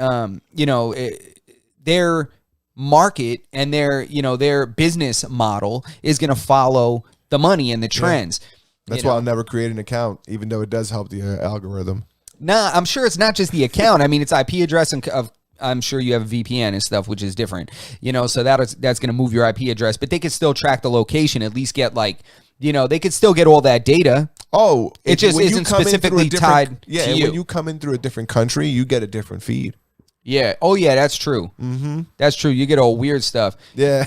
their market and their business model is going to follow the money and the trends. That's why I'll never create an account, even though it does help the algorithm. Nah, I'm sure it's not just the account. I mean, it's IP address, and I'm sure you have a VPN and stuff, which is different. So that's going to move your IP address, but they could still track the location. At least get they could still get all that data. Oh, it just isn't specifically tied to you. When you come in through a different country, you get a different feed. Yeah. Oh, yeah. That's true. Mm-hmm. That's true. You get all weird stuff. Yeah.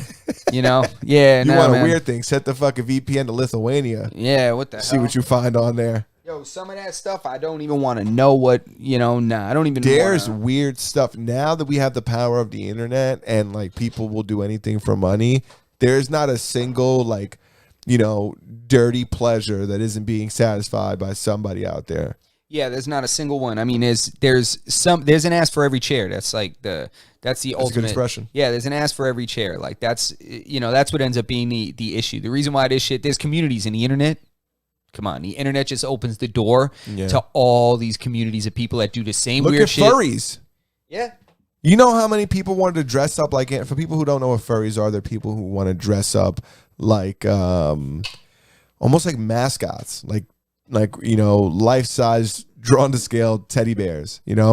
Yeah. You want a weird thing? Set the fucking VPN to Lithuania. Yeah. What the hell? See what you find on there. Yo, some of that stuff, I don't even want to know what, I don't even There's weird stuff. Now that we have the power of the internet and like people will do anything for money, there's not a single dirty pleasure that isn't being satisfied by somebody out there. Yeah, there's not a single one. I mean, there's an ass for every chair. That's the ultimate. That's a good expression. Yeah, there's an ass for every chair. Like that's what ends up being the issue. The reason why there's communities in the internet. Come on, the internet just opens the door to all these communities of people that do the same weird shit. Look at furries. Yeah. You know how many people wanted to dress up like, for people who don't know what furries are, they're people who want to dress up like almost like mascots, like life-size, drawn to scale teddy bears, and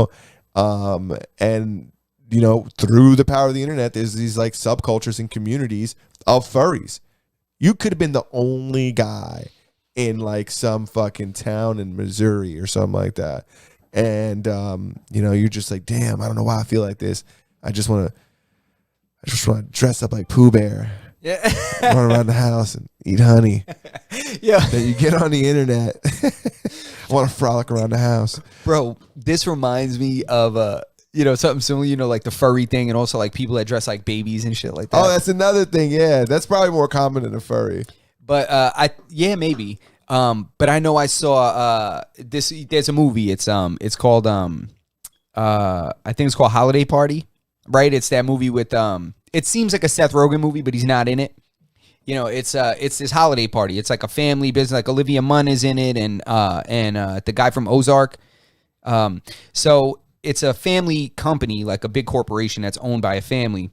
through the power of the internet, there's these like subcultures and communities of furries. You could have been the only guy in like some fucking town in Missouri or something like that. And, you're just like, damn, I don't know why I feel like this. I just want to dress up like Pooh Bear. Yeah. Run around the house and eat honey. Yeah. Then you get on the internet. I want to frolic around the house. Bro, this reminds me of, something similar, like the furry thing, and also like people that dress like babies and shit like that. Oh, that's another thing. Yeah. That's probably more common than a furry. But maybe. But I know I saw this. There's a movie. It's called I think it's called Holiday Party, right? It's that movie with It seems like a Seth Rogen movie, but he's not in it. It's this holiday party. It's like a family business. Like Olivia Munn is in it, and the guy from Ozark. So it's a family company, like a big corporation that's owned by a family.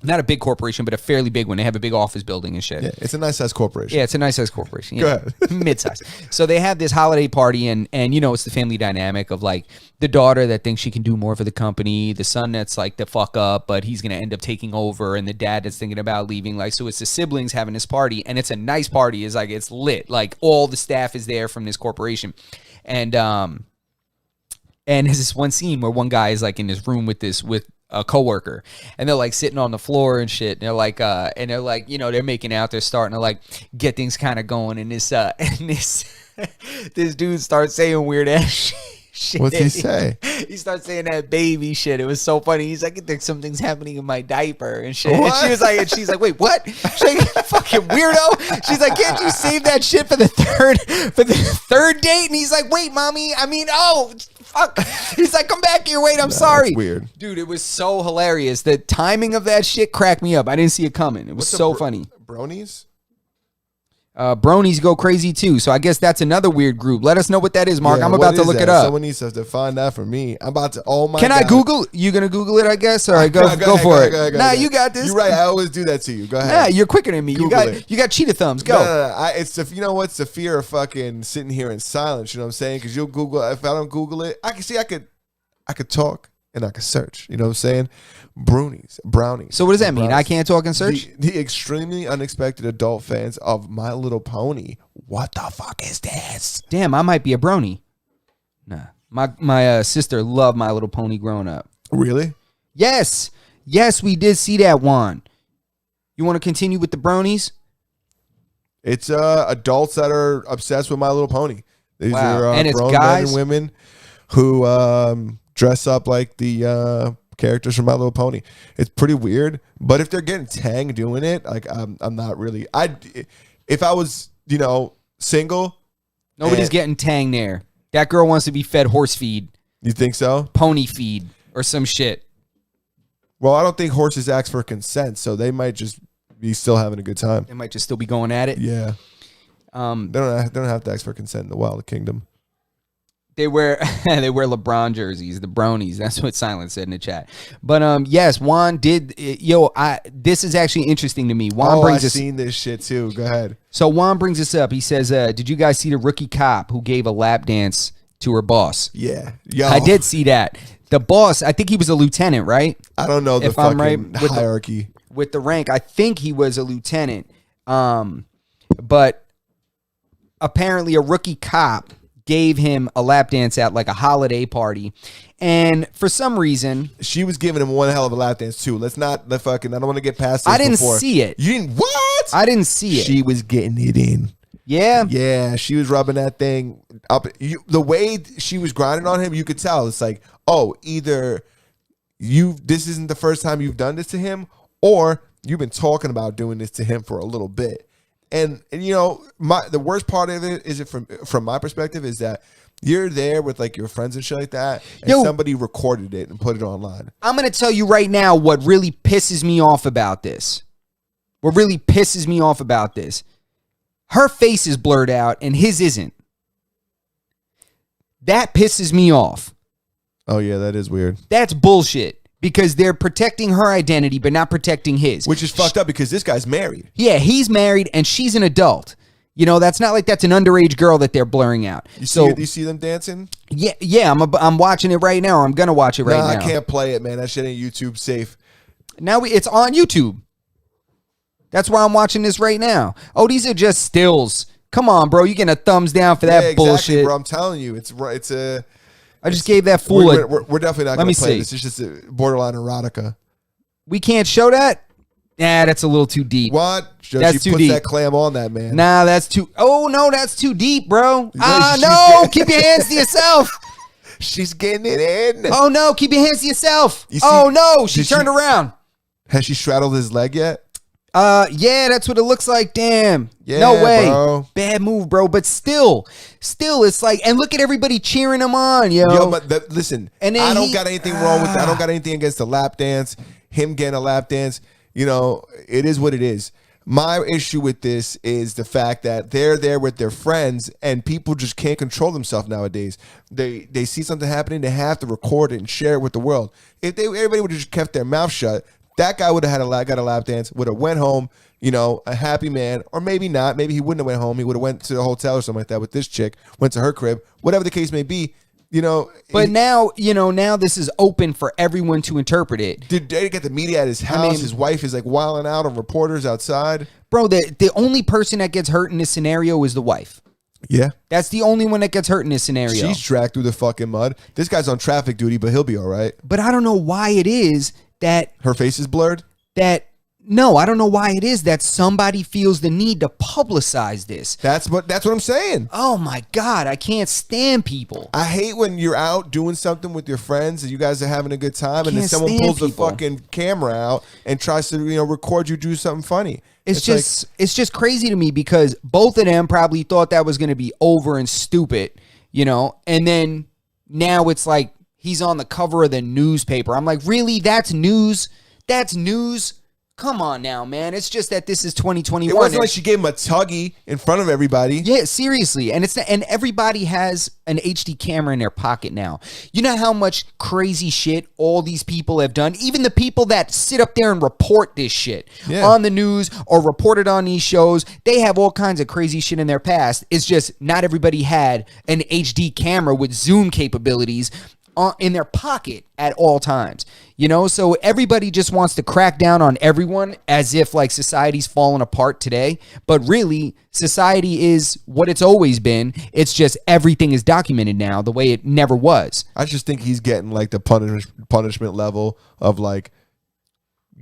Not a big corporation, but a fairly big one. They have a big office building and shit. Yeah, it's a nice size corporation. Yeah, it's a nice size corporation. Go ahead. Mid-size. So they have this holiday party, and it's the family dynamic of like the daughter that thinks she can do more for the company, the son that's like the fuck up, but he's gonna end up taking over, and the dad that's thinking about leaving. Like, so it's the siblings having this party, and it's a nice party. It's like it's lit. Like all the staff is there from this corporation, and there's this one scene where one guy is like in this room with a coworker, and they're like sitting on the floor and shit. And they're like, they're making out. They're starting to like get things kind of going. And this this dude starts saying weird ass shit. What's he say? He starts saying that baby shit. It was so funny. He's like, I think something's happening in my diaper and shit. What? And she's like, wait, what? She's like, fucking weirdo. She's like, can't you save that shit for the third date? And he's like, wait, mommy. Fuck. He's like, come back here. Wait, I'm sorry. That's weird. Dude, it was so hilarious. The timing of that shit cracked me up. I didn't see it coming. It was so funny. Bronies? Bronies go crazy too. So I guess that's another weird group. Let us know what that is, Mark. Yeah, I'm about to look it up. Someone needs to find that for me. I'm about to. Oh my! Can God. I Google? You gonna Google it? I guess. All right, go for it. Nah, you got this. You're right. I always do that to you. Go ahead. Nah, you're quicker than me. Google You got cheetah thumbs. Go. No. It's the, you know what's the fear of fucking sitting here in silence. You know what I'm saying? Because you'll Google. If I don't Google it, I could talk and I could search. You know what I'm saying? Brownies. So what does that mean? I can't talk and search? The extremely unexpected adult fans of My Little Pony. What the fuck is this? Damn, I might be a brony. Nah. My sister loved My Little Pony growing up. Really? Yes, we did see that one. You want to continue with the bronies? It's adults that are obsessed with My Little Pony. These are and it's grown guys men and women who dress up like the characters from My Little Pony. It's pretty weird, but if they're getting tang doing it, like I'm not really. If I was single, nobody's getting tang there. That girl wants to be fed horse feed. You think so? Pony feed or some shit. Well, I don't think horses ask for consent, so they might just be still having a good time. They might just still be going at it. Yeah. They don't have to ask for consent in the Wild Kingdom. They wear LeBron jerseys, the bronies. That's what Silent said in the chat. But yes, Juan did. This is actually interesting to me. I've seen this shit too. Go ahead. So Juan brings this up. He says, "Did you guys see the rookie cop who gave a lap dance to her boss?" Yeah, I did see that. The boss, I think he was a lieutenant, right? I don't know the fucking hierarchy with the rank. I think he was a lieutenant. But apparently, a rookie cop gave him a lap dance at like a holiday party, and for some reason she was giving him one hell of a lap dance too. I don't want to get past this. I didn't see it. You didn't? What? I didn't see it. She was getting it in. Yeah, she was rubbing that thing up. The way she was grinding on him, you could tell. It's like, either this isn't the first time you've done this to him, or you've been talking about doing this to him for a little bit. And the worst part of it is from my perspective is that you're there with like your friends and shit like that, and somebody recorded it and put it online. I'm gonna tell you right now what really pisses me off about this. Her face is blurred out and his isn't. That pisses me off. Oh yeah, that is weird. That's bullshit. Because they're protecting her identity, but not protecting his. Which is fucked up because this guy's married. Yeah, he's married and she's an adult. That's not like that's an underage girl that they're blurring out. You see them dancing? Yeah. I'm watching it right now. I'm gonna watch it right now. I can't play it, man. That shit ain't YouTube safe. Now it's on YouTube. That's why I'm watching this right now. Oh, these are just stills. Come on, bro. You getting a thumbs down for that exactly, bullshit? Bro, I'm telling you, it's a. I just gave that fool. We're definitely not going to play this. It's just a borderline erotica. We can't show that? Nah, that's a little too deep. What? She That's too puts deep. that clam on that, man. Nah, that's too. Oh, no, that's too deep, bro. No. Keep your hands to yourself. She's getting it in. Oh, no. Keep your hands to yourself. No. She turned around. Has she straddled his leg yet? Yeah, that's what it looks like. Damn. Yeah, no way. Bro. Bad move, bro. But still, it's like, and look at everybody cheering him on, yo. But listen, and I don't got anything wrong with that. I don't got anything against the lap dance, him getting a lap dance. It is what it is. My issue with this is the fact that they're there with their friends and people just can't control themselves nowadays. They see something happening, they have to record it and share it with the world. If everybody would have just kept their mouth shut, that guy would have got a lap dance, would have went home, a happy man, or maybe not. Maybe he wouldn't have went home. He would have went to the hotel or something like that with this chick, went to her crib, whatever the case may be. But now this is open for everyone to interpret it. Did they get the media at his house? His wife is like wilding out on reporters outside. Bro, the only person that gets hurt in this scenario is the wife. Yeah. That's the only one that gets hurt in this scenario. She's dragged through the fucking mud. This guy's on traffic duty, but he'll be all right. But I don't know why it is that... Her face is blurred? No, I don't know why it is that somebody feels the need to publicize this. That's what I'm saying. Oh my God, I can't stand people. I hate when you're out doing something with your friends and you guys are having a good time and then someone pulls the fucking camera out and tries to, record you do something funny. It's just crazy to me because both of them probably thought that was going to be over and stupid, and then now it's like he's on the cover of the newspaper. I'm like, really? That's news? That's news? Come on now, man. It's just that this is 2021. It wasn't like she gave him a tuggy in front of everybody. Yeah, seriously. And everybody has an HD camera in their pocket now. You know how much crazy shit all these people have done? Even the people that sit up there and report this shit on the news or report it on these shows, they have all kinds of crazy shit in their past. It's just not everybody had an HD camera with zoom capabilities in their pocket at all times, so everybody just wants to crack down on everyone as if like society's falling apart today. But really, society is what it's always been. It's just everything is documented now the way it never was. I just think he's getting like the punishment level of like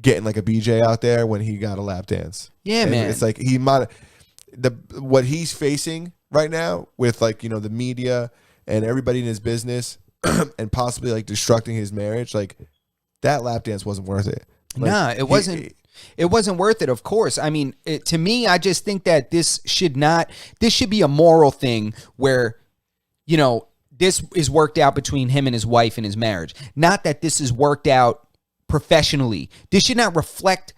getting like a BJ out there when he got a lap dance. Yeah, and man. It's like what he's facing right now with like, the media and everybody in his business and possibly like destructing his marriage, like that lap dance wasn't worth it. Like, nah, it wasn't. It wasn't worth it. Of course. I mean, to me, I just think that this should be a moral thing where, this is worked out between him and his wife in his marriage. Not that this is worked out professionally. This should not reflect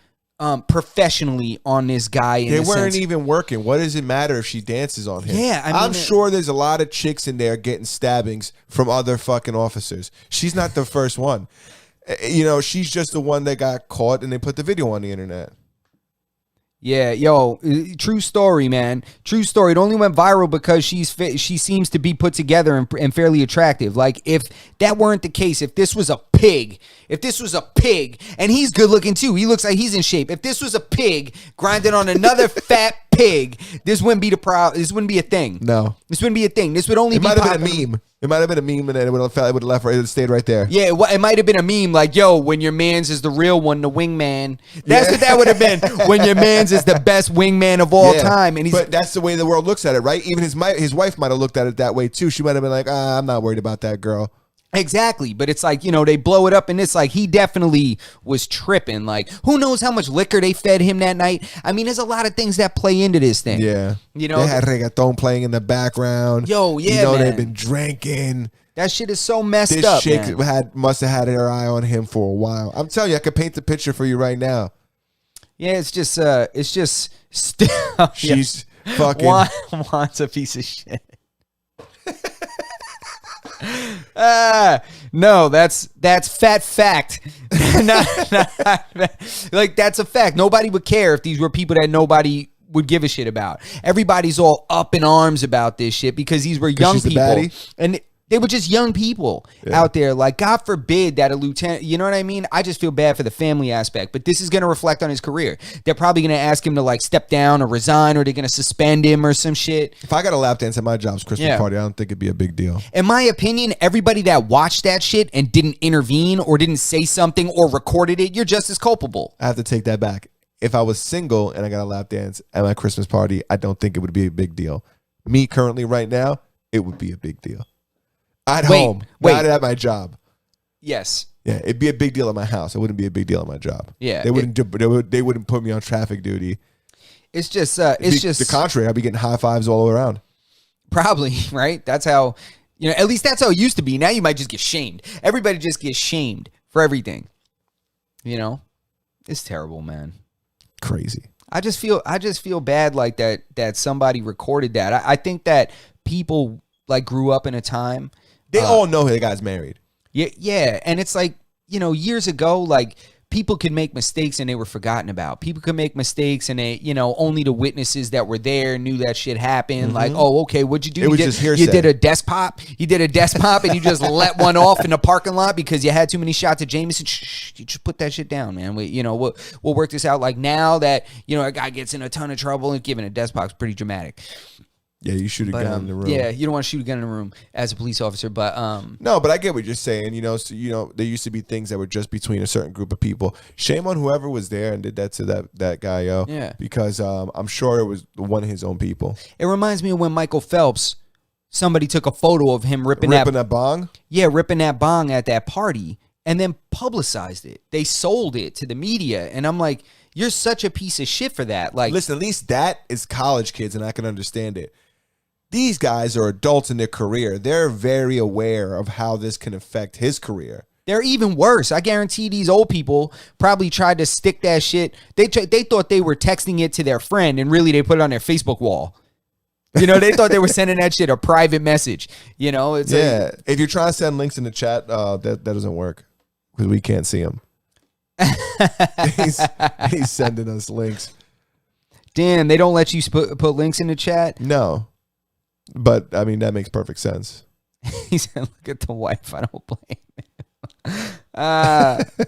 professionally on this guy. They weren't even working. What does it matter if she dances on him? Yeah, I'm sure there's a lot of chicks in there getting stabbings from other fucking officers. She's not the first one. She's just the one that got caught and they put the video on the internet. Yeah, yo, true story, man. True story. It only went viral because she seems to be put together and fairly attractive. Like, if that weren't the case, if this was a pig, and he's good looking too, he looks like he's in shape. If this was a pig grinding on another fat pig, this wouldn't be this wouldn't be a thing. No, this wouldn't be a thing. This would only be. It might have been a meme. It might have been a meme, and then it would have left. It would stayed right there. Yeah, it might have been a meme like, "Yo, when your man's is the real one, the wingman." That's what that would have been. When your man's is the best wingman of all time, and but that's the way the world looks at it, right? Even his wife might have looked at it that way too. She might have been like, "I'm not worried about that girl." Exactly, but it's like, they blow it up and it's like he definitely was tripping. Like, who knows how much liquor they fed him that night? I mean, there's a lot of things that play into this thing. Yeah, they had reggaeton playing in the background. Yo, yeah, man. They've been drinking. That shit is so messed up. This chick must have had her eye on him for a while. I'm telling you, I could paint the picture for you right now. Yeah, it's just she's fucking wants a piece of shit. No, that's fat fact. Like, that's a fact. Nobody would care if these were people that nobody would give a shit about. Everybody's all up in arms about this shit because these were young people. And they were just young people out there. Like, God forbid that a lieutenant, you know what I mean? I just feel bad for the family aspect, but this is going to reflect on his career. They're probably going to ask him to like step down or resign, or they're going to suspend him or some shit. If I got a lap dance at my job's Christmas party, I don't think it'd be a big deal. In my opinion, everybody that watched that shit and didn't intervene or didn't say something or recorded it, you're just as culpable. I have to take that back. If I was single and I got a lap dance at my Christmas party, I don't think it would be a big deal. Me currently right now, it would be a big deal. At home, not at my job. Yes. Yeah, it'd be a big deal at my house. It wouldn't be a big deal at my job. Yeah, they wouldn't. They wouldn't put me on traffic duty. It's just. Just the contrary. I'd be getting high fives all around. Probably, right? That's how. At least that's how it used to be. Now you might just get shamed. Everybody just gets shamed for everything. It's terrible, man. Crazy. I just feel bad like that somebody recorded that. I think that people like grew up in a time. They all know the guy's married. Yeah, and it's like, years ago, like people could make mistakes and they were forgotten about. People could make mistakes and they, only the witnesses that were there knew that shit happened. Like, oh, okay, what'd you do? It was just hearsay. You did a desk pop. You did a desk pop and you just let one off in the parking lot because you had too many shots of Jameson. Shh, you just put that shit down, man. We'll work this out. Like now that, a guy gets in a ton of trouble and giving a desk pop is pretty dramatic. Yeah, you shoot a gun in the room. Yeah, you don't want to shoot a gun in a room as a police officer, but no, but I get what you're saying. There used to be things that were just between a certain group of people. Shame on whoever was there and did that to that guy, yo. Yeah, because I'm sure it was one of his own people. It reminds me of when Michael Phelps, somebody took a photo of him ripping that bong. Yeah, ripping that bong at that party, and then publicized it. They sold it to the media, and I'm like, you're such a piece of shit for that. Like, listen, at least that is college kids, and I can understand it. These guys are adults in their career. They're very aware of how this can affect his career. They're even worse. I guarantee these old people probably tried to stick that shit. They thought they were texting it to their friend, and really they put it on their Facebook wall. They thought they were sending that shit a private message. It's like, if you're trying to send links in the chat, that doesn't work because we can't see him. he's sending us links. Dan, they don't let you put links in the chat? No. But, I mean, that makes perfect sense. He said, look at the wife. I don't blame him.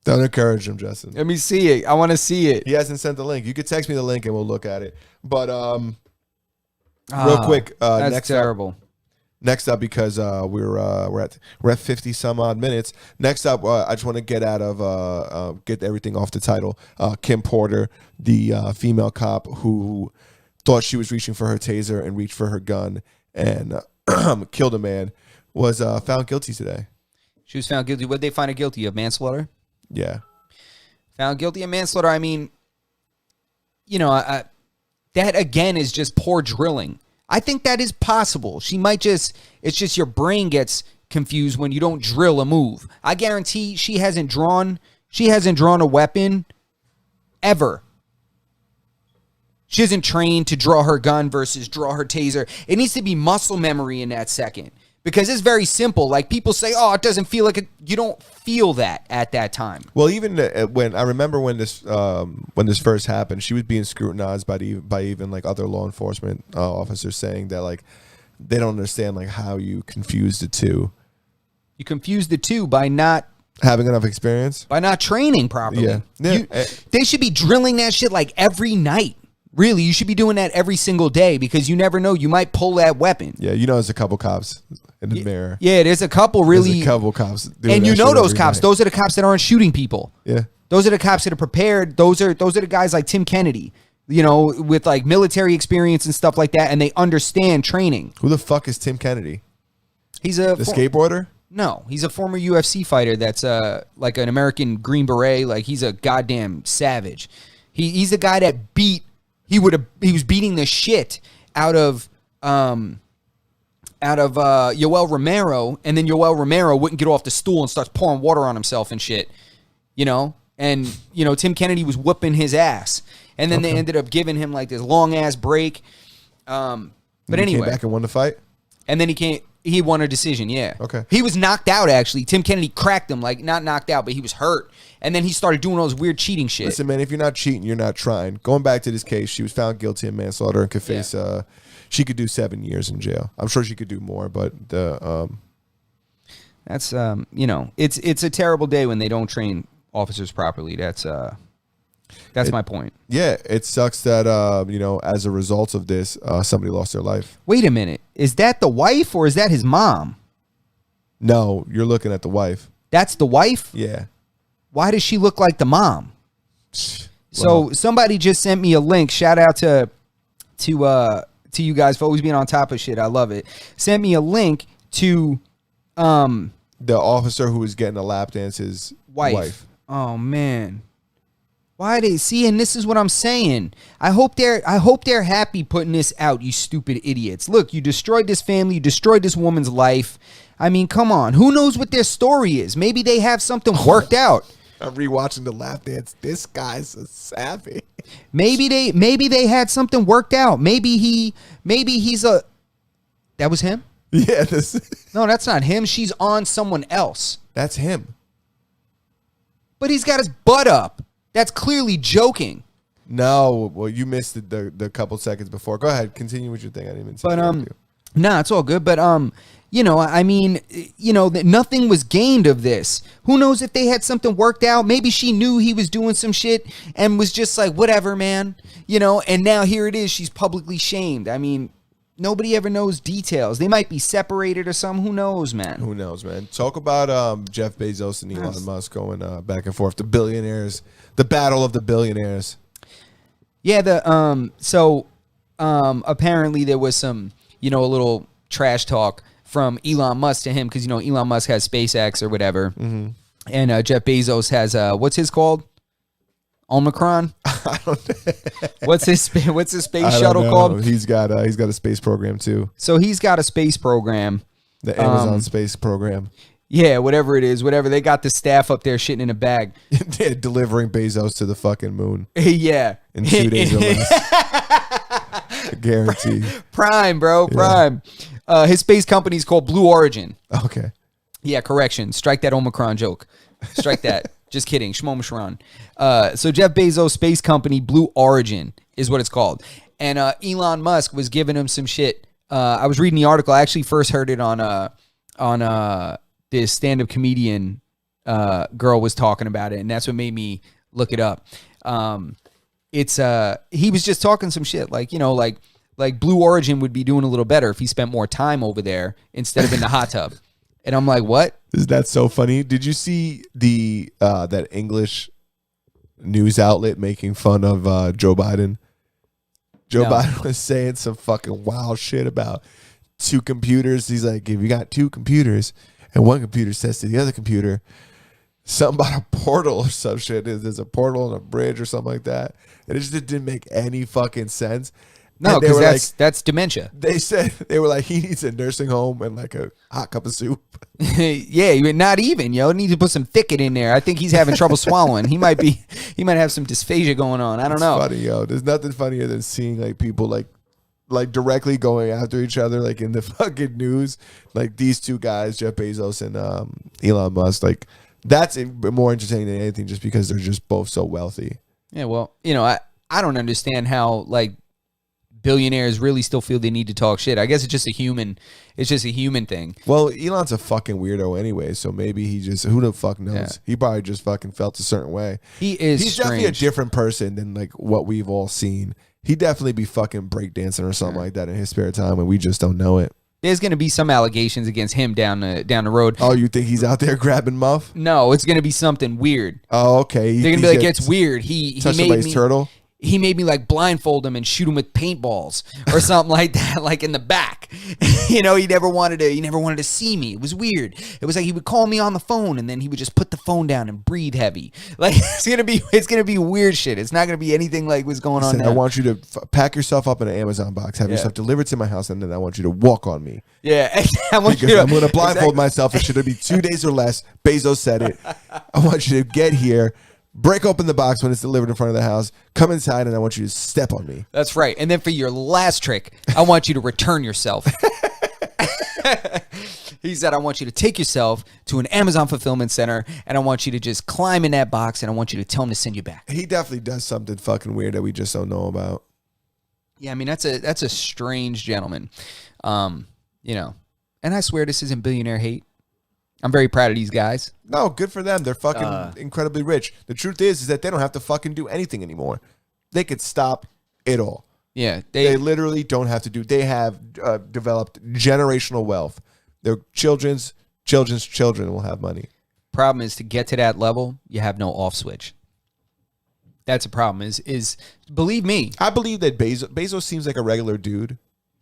Don't encourage him, Justin. Let me see it. I want to see it. He hasn't sent the link. You could text me the link and we'll look at it. But real quick. That's terrible. Next up, because we're at 50 some odd minutes. Next up, I just want to get everything off the title. Kim Porter, the female cop who thought she was reaching for her taser and reached for her gun and killed a man, was found guilty today. She was found guilty. What did they find her guilty of? Manslaughter? Yeah. Found guilty of manslaughter. I mean, that again is just poor drilling. I think that is possible. It's just your brain gets confused when you don't drill a move. I guarantee she hasn't drawn a weapon ever. She isn't trained to draw her gun versus draw her taser. It needs to be muscle memory in that second because it's very simple. Like people say, oh, it doesn't feel like it. You don't feel that at that time. Well, even when I remember when this first happened, she was being scrutinized by even like other law enforcement officers saying that like they don't understand like how you confuse the two. You confuse the two by not having enough experience, by not training properly. Yeah. They should be drilling that shit like every night. Really, you should be doing that every single day because you never know. You might pull that weapon. Yeah, there's a couple cops in the mirror. Yeah, there's a couple really. There's a couple cops. And those cops. Night. Those are the cops that aren't shooting people. Yeah. Those are the cops that are prepared. Those are the guys like Tim Kennedy, with like military experience and stuff like that, and they understand training. Who the fuck is Tim Kennedy? He's the skateboarder? No, he's a former UFC fighter that's like an American Green Beret. Like he's a goddamn savage. He's the guy that he was beating the shit out of Yoel Romero, and then Yoel Romero wouldn't get off the stool and starts pouring water on himself and shit. And Tim Kennedy was whooping his ass. And then they ended up giving him like this long ass break. But anyway, came back and won the fight. And then he won a decision, yeah. Okay. He was knocked out, actually. Tim Kennedy cracked him, like, not knocked out, but he was hurt. And then he started doing all this weird cheating shit. Listen, man, if you're not cheating, you're not trying. Going back to this case, she was found guilty of manslaughter and could face, she could do 7 years in jail. I'm sure she could do more, but that's, it's a terrible day when they don't train officers properly. That's my point. Yeah, it sucks that, as a result of this, somebody lost their life. Wait a minute. Is that the wife or is that his mom? No, you're looking at the wife. That's the wife? Yeah. Why does she look like the mom? So somebody just sent me a link. Shout out to you guys for always being on top of shit. I love it. Sent me a link to the officer who was getting a lap dance, his wife. Oh man. Why they see? And this is what I'm saying. I hope they're happy putting this out, you stupid idiots. Look, you destroyed this family, you destroyed this woman's life. I mean, come on. Who knows what their story is? Maybe they have something worked out. I'm rewatching the lap dance. This guy's a savvy. Maybe they had something worked out. Maybe he's a. That was him? Yeah, No, that's not him. She's on someone else. that's him. But he's got his butt up. That's clearly joking. No, well, you missed the couple seconds before. Go ahead, continue with your thing. I didn't even say But nah, it's all good. But I mean, nothing was gained of this. Who knows if they had something worked out? Maybe she knew he was doing some shit and was just like, whatever, man. And now here it is. She's publicly shamed. I mean, nobody ever knows details. They might be separated or something. Who knows, man? Who knows, man? Talk about Jeff Bezos and Elon Musk going back and forth. The billionaires, the battle of the billionaires. Yeah. Apparently there was some, a little trash talk from Elon Musk to him because Elon Musk has SpaceX or whatever, and Jeff Bezos has what's his called? Omicron. I don't. What's his space shuttle called? He's got a space program too. So he's got a space program, The Amazon space program. Yeah, whatever it is, whatever. They got the staff up there shitting in a bag. They're delivering Bezos to the fucking moon. Yeah, in 2 days or less. Guarantee. Prime, bro. Prime. His space company is called Blue Origin. Okay. Yeah, correction. Strike that Omicron joke. Strike that. Just kidding. Shmo Mishran. So Jeff Bezos' space company, Blue Origin, is what it's called. And Elon Musk was giving him some shit. I was reading the article. I actually first heard it on this stand-up comedian girl was talking about it, and that's what made me look it up. He was just talking some shit, like Blue Origin would be doing a little better if he spent more time over there instead of in the hot tub. And I'm like, what? Is that so funny? Did you see the that English news outlet making fun of Joe Biden? Joe Biden was saying some fucking wild shit about two computers. He's like, if you got two computers and one computer says to the other computer something about a portal or some shit. There's a portal and a bridge or something like that. And it just didn't make any fucking sense. No, because that's dementia. They said, they were like, he needs a nursing home and like a hot cup of soup. Yeah, not even, Need to put some thicket in there. I think he's having trouble swallowing. He might have some dysphagia going on. I don't know. Funny, There's nothing funnier than seeing like people like directly going after each other, like in the fucking news. Like these two guys, Jeff Bezos and Elon Musk. Like that's more entertaining than anything, just because they're just both so wealthy. Yeah, well, I don't understand how like billionaires really still feel they need to talk shit. I guess it's just a human thing. Well, Elon's a fucking weirdo anyway, so maybe he just, who the fuck knows? Yeah. He probably just fucking felt a certain way. He's definitely a different person than like what we've all seen. He'd definitely be fucking breakdancing or something like that in his spare time, and we just don't know it. There's going to be some allegations against him down the road. Oh, you think he's out there grabbing Muff? No, it's going to be something weird. Oh, okay. They're going to be like, it's weird. He touched made somebody's me, turtle? He made me like blindfold him and shoot him with paintballs or something like that, like in the back. He never wanted to see me. It was weird. It was like he would call me on the phone and then he would just put the phone down and breathe heavy. Like it's gonna be weird shit. It's not gonna be anything like what's going on now. I want you to pack yourself up in an Amazon box, have yourself delivered to my house, and then I want you to walk on me. Yeah, I'm going to blindfold myself. It should be 2 days or less. Bezos said it. I want you to get here, break open the box when it's delivered in front of the house, come inside, and I want you to step on me. That's right. And then for your last trick, I want you to return yourself. He said, I want you to take yourself to an Amazon fulfillment center, and I want you to just climb in that box, and I want you to tell him to send you back. He definitely does something fucking weird that we just don't know about. Yeah, I mean, that's a strange gentleman. And I swear this isn't billionaire hate. I'm very proud of these guys. No, good for them. They're fucking incredibly rich. The truth is that they don't have to fucking do anything anymore. They could stop it all. Yeah. They literally don't have to do. They have developed generational wealth. Their children's children will have money. Problem is, to get to that level, you have no off switch. That's a problem. Is believe me. I believe that Bezos seems like a regular dude.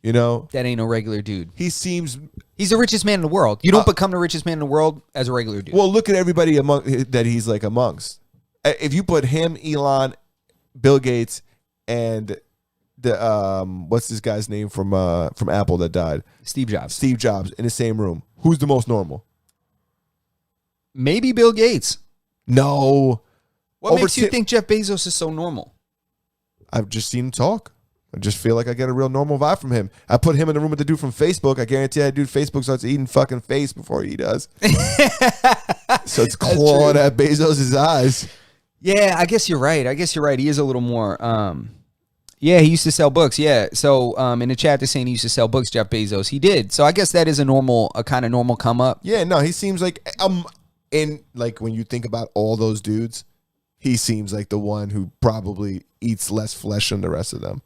That ain't no regular dude. He's the richest man in the world. You don't become the richest man in the world as a regular dude. Well, look at everybody that he's like amongst. If you put him, Elon, Bill Gates, and the what's this guy's name from Apple that died? Steve Jobs in the same room, who's the most normal? Maybe Bill Gates. No. What Over makes you Ti- think Jeff Bezos is so normal? I've just seen him talk. I just feel like I get a real normal vibe from him. I put him in the room with the dude from Facebook. I guarantee that dude Facebook starts eating fucking face before he does. So it's clawing at Bezos' eyes. Yeah, I guess you're right. He is a little more. Yeah, he used to sell books. Yeah, so in the chat they're saying he used to sell books. Jeff Bezos, he did. So I guess that is a kind of normal come up. Yeah, no, he seems like and like when you think about all those dudes, he seems like the one who probably eats less flesh than the rest of them.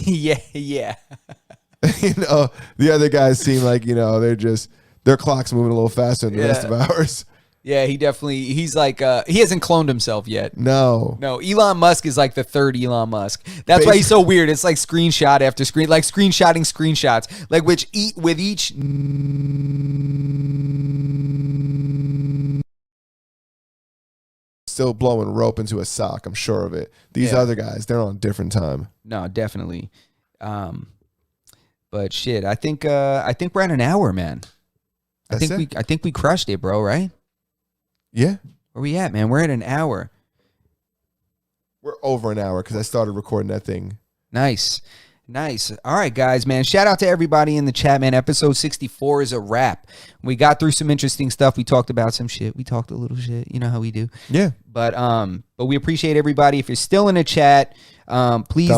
yeah. You know, the other guys seem like, you know, their clock's moving a little faster than the rest of ours. Yeah, he's like, he hasn't cloned himself yet. No, Elon Musk is like the third Elon Musk. That's why he's so weird. It's like screenshot after screen, like screenshotting screenshots, like with each. Still blowing rope into a sock. I'm sure of it. These other guys, they're on a different time. No, definitely. But shit, I think we're at an hour, man. I think we crushed it, bro. Right? Yeah. Where we at, man? We're at an hour. We're over an hour because I started recording that thing. Nice. All right, guys, man. Shout out to everybody in the chat, man. Episode 64 is a wrap. We got through some interesting stuff. We talked about some shit. We talked a little shit. You know how we do. Yeah. But we appreciate everybody. If you're still in the chat, please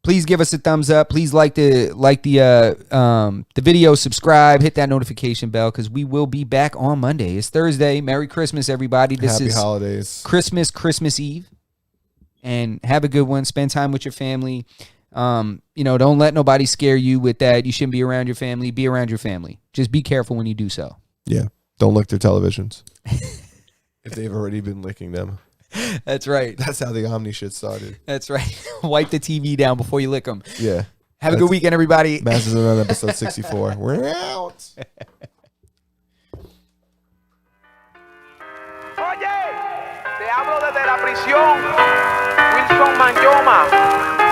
please give us a thumbs up. Please like the video, subscribe, hit that notification bell because we will be back on Monday. It's Thursday. Merry Christmas, everybody. Happy holidays. Christmas Eve. And have a good one. Spend time with your family. Don't let nobody scare you with that. You shouldn't be around your family. Be around your family. Just be careful when you do so. Yeah. Don't lick their televisions. If they've already been licking them. That's right. That's how the Omni shit started. That's right. Wipe the TV down before you lick them. Yeah. Have a good weekend, everybody. Masters on episode 64. We're out. Oye, te hablo desde la prisión. Wilson Manyoma.